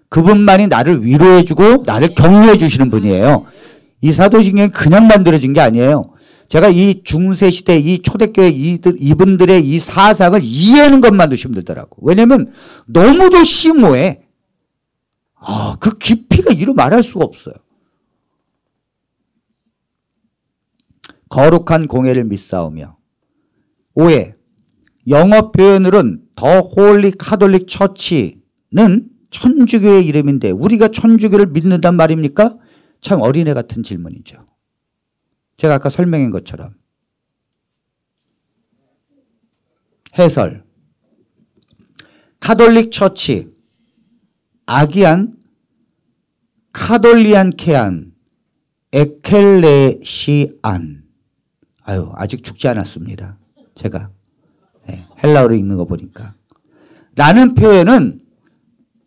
그분만이 나를 위로해 주고 나를 격려해 주시는 분이에요. 이 사도신경이 그냥 만들어진 게 아니에요. 제가 이 중세시대 이 초대교회 이분들의 이 사상을 이해하는 것만도 힘들더라고. 왜냐면 너무도 심오해. 그 깊이가 이루 말할 수가 없어요. 거룩한 공예를 믿사오며. 5회 영어 표현으로는 더 홀리 카톨릭 처치는 천주교의 이름인데 우리가 천주교를 믿는단 말입니까? 참 어린애 같은 질문이죠. 제가 아까 설명한 것처럼. 해설. 카톨릭 처치, 아기안, 카돌리안 케안, 에켈레시안. 아직 죽지 않았습니다. 제가 헬라어로 읽는 거 보니까. 라는 표현은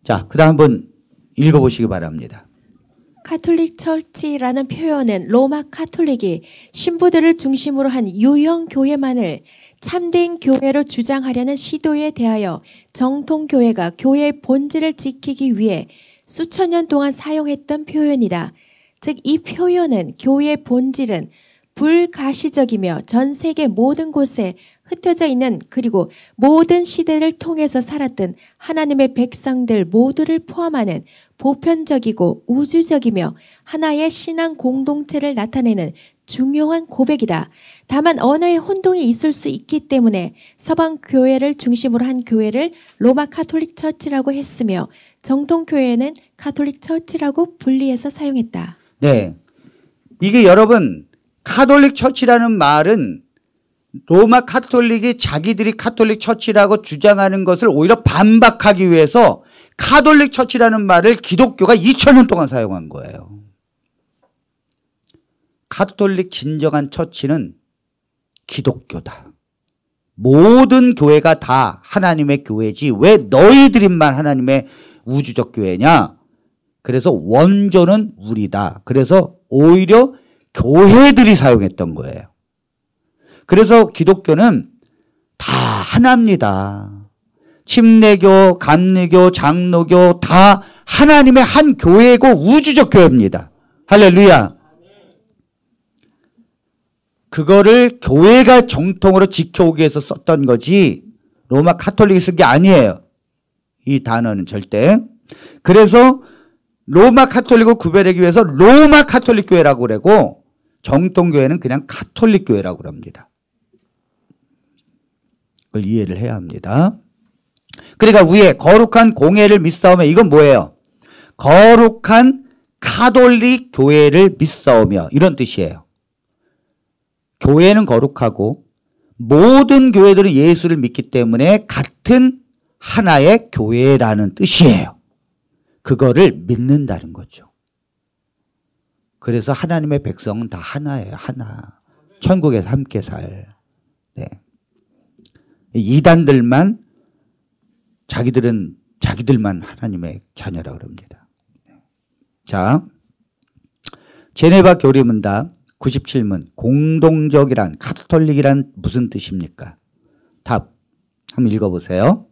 자, 그 다음 한번 읽어보시기 바랍니다. 카톨릭 처치라는 표현은 로마 카톨릭이 신부들을 중심으로 한 유형 교회만을 참된 교회로 주장하려는 시도에 대하여 정통교회가 교회의 본질을 지키기 위해 수천 년 동안 사용했던 표현이다. 즉 이 표현은 교회의 본질은 불가시적이며 전 세계 모든 곳에 흩어져 있는 그리고 모든 시대를 통해서 살았던 하나님의 백성들 모두를 포함하는 보편적이고 우주적이며 하나의 신앙 공동체를 나타내는 중요한 고백이다. 다만 언어의 혼동이 있을 수 있기 때문에 서방 교회를 중심으로 한 교회를 로마 카톨릭 처치라고 했으며 정통 교회는 카톨릭 처치라고 분리해서 사용했다. 네. 이게 여러분 카톨릭 처치라는 말은 로마 카톨릭이 자기들이 카톨릭 처치라고 주장하는 것을 오히려 반박하기 위해서 카톨릭 처치라는 말을 기독교가 2000년 동안 사용한 거예요. 카톨릭 진정한 처치는 기독교다. 모든 교회가 다 하나님의 교회지 왜 너희들만 하나님의 우주적 교회냐. 그래서 원조는 우리다. 그래서 오히려 교회들이 사용했던 거예요. 그래서 기독교는 다 하나입니다. 침례교, 감리교, 장로교 다 하나님의 한 교회고 우주적 교회입니다. 할렐루야. 그거를 교회가 정통으로 지켜오기 위해서 썼던 거지 로마 카톨릭이 쓴 게 아니에요. 이 단어는 절대. 그래서 로마 카톨릭을 구별하기 위해서 로마 카톨릭 교회라고 그러고 정통교회는 그냥 카톨릭 교회라고 그럽니다. 그걸 이해를 해야 합니다. 그러니까 위에 거룩한 공예를 믿사오며 이건 뭐예요? 거룩한 카톨릭 교회를 믿사오며 이런 뜻이에요. 교회는 거룩하고 모든 교회들은 예수를 믿기 때문에 같은 하나의 교회라는 뜻이에요. 그거를 믿는다는 거죠. 그래서 하나님의 백성은 다 하나예요. 하나. 천국에서 함께 살. 네. 이단들만 자기들만 하나님의 자녀라 그럽니다. 자, 제네바 교리문답 97문 공동적이란 카톨릭이란 무슨 뜻입니까? 답 한번 읽어보세요.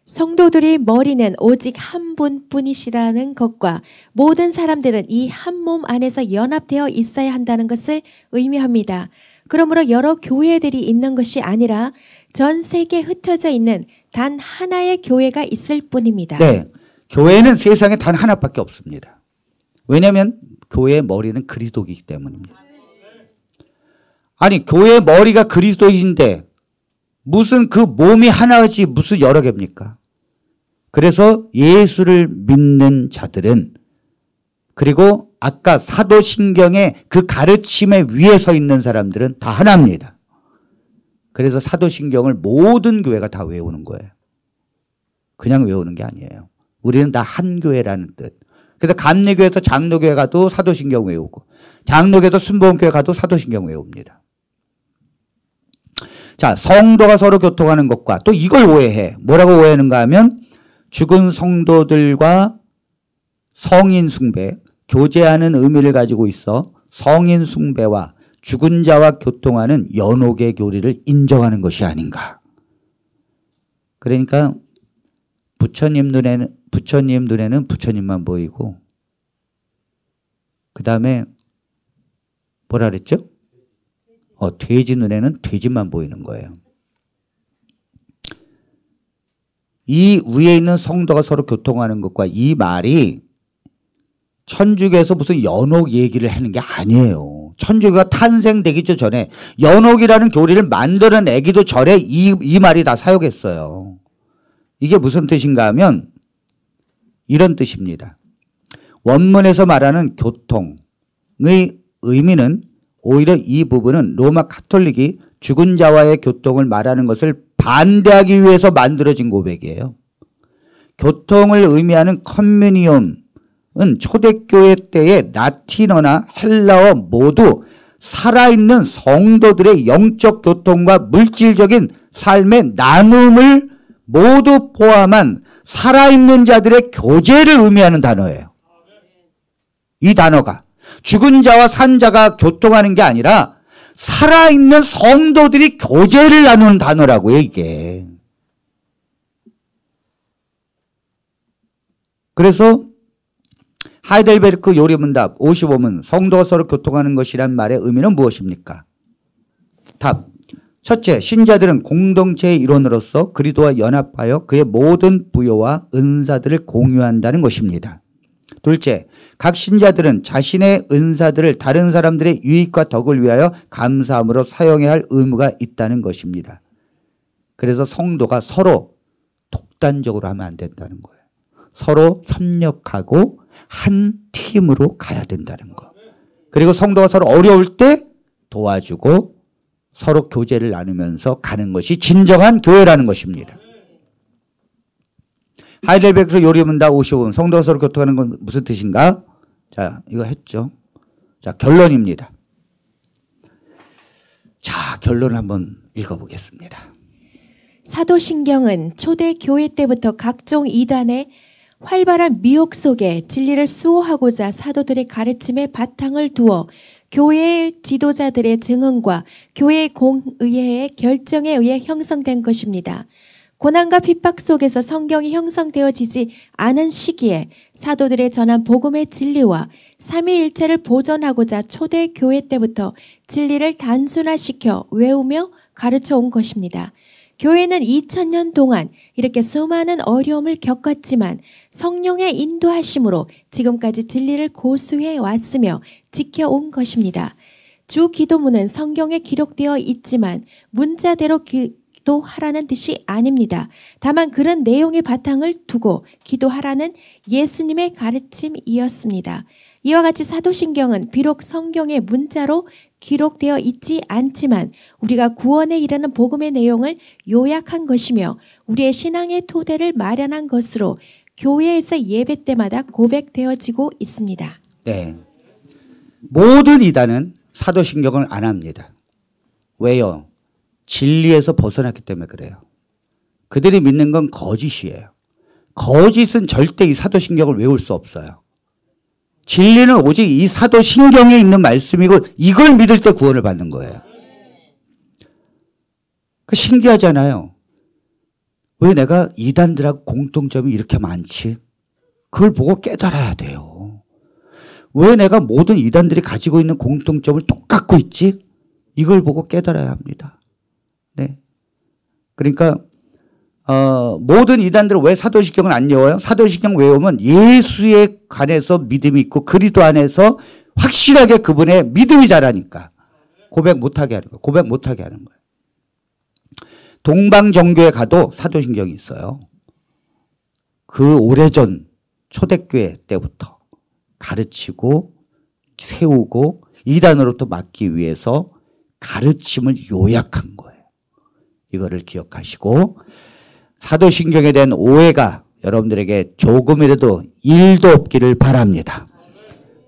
성도들의 머리는 오직 한 분뿐이시라는 것과 모든 사람들은 이 한 몸 안에서 연합되어 있어야 한다는 것을 의미합니다. 그러므로 여러 교회들이 있는 것이 아니라 전 세계에 흩어져 있는 단 하나의 교회가 있을 뿐입니다. 네, 교회는 세상에 단 하나밖에 없습니다. 왜냐하면 교회의 머리는 그리스도이기 때문입니다. 아니 교회의 머리가 그리스도인데 무슨 그 몸이 하나지 무슨 여러 개입니까? 그래서 예수를 믿는 자들은 그리고 아까 사도신경의 그 가르침에 위에 서 있는 사람들은 다 하나입니다. 그래서 사도신경을 모든 교회가 다 외우는 거예요. 그냥 외우는 게 아니에요. 우리는 다 한 교회라는 뜻. 그래서 감리교에서 장로교회 가도 사도신경 외우고 장로교에서 순복음교회 가도 사도신경 외웁니다. 자, 성도가 서로 교통하는 것과 또 이걸 오해해. 뭐라고 오해하는가 하면 죽은 성도들과 성인 숭배, 교제하는 의미를 가지고 있어 성인 숭배와 죽은 자와 교통하는 연옥의 교리를 인정하는 것이 아닌가. 그러니까 부처님 눈에는 부처님만 보이고 그 다음에 뭐라 그랬죠? 돼지 눈에는 돼지만 보이는 거예요. 이 위에 있는 성도가 서로 교통하는 것과 이 말이 천주교에서 무슨 연옥 얘기를 하는 게 아니에요. 천주교가 탄생되기 전에 연옥이라는 교리를 만들어내기도 전에 이 말이 다 사용했어요. 이게 무슨 뜻인가 하면 이런 뜻입니다. 원문에서 말하는 교통의 의미는 오히려 이 부분은 로마 카톨릭이 죽은 자와의 교통을 말하는 것을 반대하기 위해서 만들어진 고백이에요. 교통을 의미하는 커뮤니온은 초대교회 때의 라틴어나 헬라어 모두 살아있는 성도들의 영적 교통과 물질적인 삶의 나눔을 모두 포함한 살아있는 자들의 교제를 의미하는 단어예요. 이 단어가 죽은 자와 산 자가 교통하는 게 아니라 살아있는 성도들이 교제를 나누는 단어라고요, 이게. 그래서 하이델베르크 요리문답 55문 성도가 서로 교통하는 것이란 말의 의미는 무엇입니까? 답. 첫째, 신자들은 공동체의 일원으로서 그리스도와 연합하여 그의 모든 부요와 은사들을 공유한다는 것입니다. 둘째, 각 신자들은 자신의 은사들을 다른 사람들의 유익과 덕을 위하여 감사함으로 사용해야 할 의무가 있다는 것입니다. 그래서 성도가 서로 독단적으로 하면 안 된다는 거예요. 서로 협력하고 한 팀으로 가야 된다는 거. 그리고 성도가 서로 어려울 때 도와주고 서로 교제를 나누면서 가는 것이 진정한 교회라는 것입니다. 하이델베르크에서 요리문답 55분 성도가 서로 교통하는 건 무슨 뜻인가? 자, 이거 했죠. 자, 결론입니다. 자, 결론 한번 읽어보겠습니다. 사도신경은 초대 교회 때부터 각종 이단의 활발한 미혹 속에 진리를 수호하고자 사도들의 가르침에 바탕을 두어 교회의 지도자들의 증언과 교회의 공의회의 결정에 의해 형성된 것입니다. 고난과 핍박 속에서 성경이 형성되어지지 않은 시기에 사도들의 전한 복음의 진리와 삼위일체를 보존하고자 초대 교회 때부터 진리를 단순화시켜 외우며 가르쳐 온 것입니다. 교회는 2000년 동안 이렇게 수많은 어려움을 겪었지만 성령의 인도하심으로 지금까지 진리를 고수해 왔으며 지켜온 것입니다. 주 기도문은 성경에 기록되어 있지만 문자대로 기도하라는 뜻이 아닙니다. 다만 그런 내용의 바탕을 두고 기도하라는 예수님의 가르침이었습니다. 이와 같이 사도신경은 비록 성경의 문자로 기록되어 있지 않지만 우리가 구원에 이르는 복음의 내용을 요약한 것이며 우리의 신앙의 토대를 마련한 것으로 교회에서 예배 때마다 고백되어지고 있습니다. 네. 모든 이단은 사도신경을 안 합니다. 왜요? 진리에서 벗어났기 때문에 그래요. 그들이 믿는 건 거짓이에요. 거짓은 절대 이 사도신경을 외울 수 없어요. 진리는 오직 이 사도신경에 있는 말씀이고 이걸 믿을 때 구원을 받는 거예요. 그 신기하잖아요. 왜 내가 이단들하고 공통점이 이렇게 많지? 그걸 보고 깨달아야 돼요. 왜 내가 모든 이단들이 가지고 있는 공통점을 똑같고 있지? 이걸 보고 깨달아야 합니다. 네. 그러니까 모든 이단들은 왜 사도신경을 안 외워요? 사도신경 외우면 예수에 관해서 믿음이 있고 그리스도 안에서 확실하게 그분의 믿음이 자라니까 고백 못하게 하는 거예요. 고백 못하게 하는 거예요. 동방정교에 가도 사도신경이 있어요. 그 오래전 초대교회 때부터 가르치고 세우고 이단으로부터 막기 위해서 가르침을 요약한 거예요. 이거를 기억하시고 사도신경에 대한 오해가 여러분들에게 조금이라도 1도 없기를 바랍니다.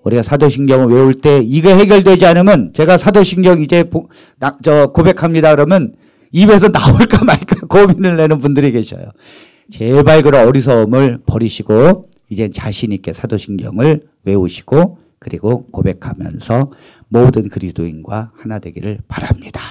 우리가 사도신경을 외울 때 이게 해결되지 않으면 제가 사도신경 이제 고백합니다 그러면 입에서 나올까 말까 고민을 내는 분들이 계셔요. 제발 그런 어리석음을 버리시고 이제 자신 있게 사도신경을 외우시고 그리고 고백하면서 모든 그리스도인과 하나 되기를 바랍니다.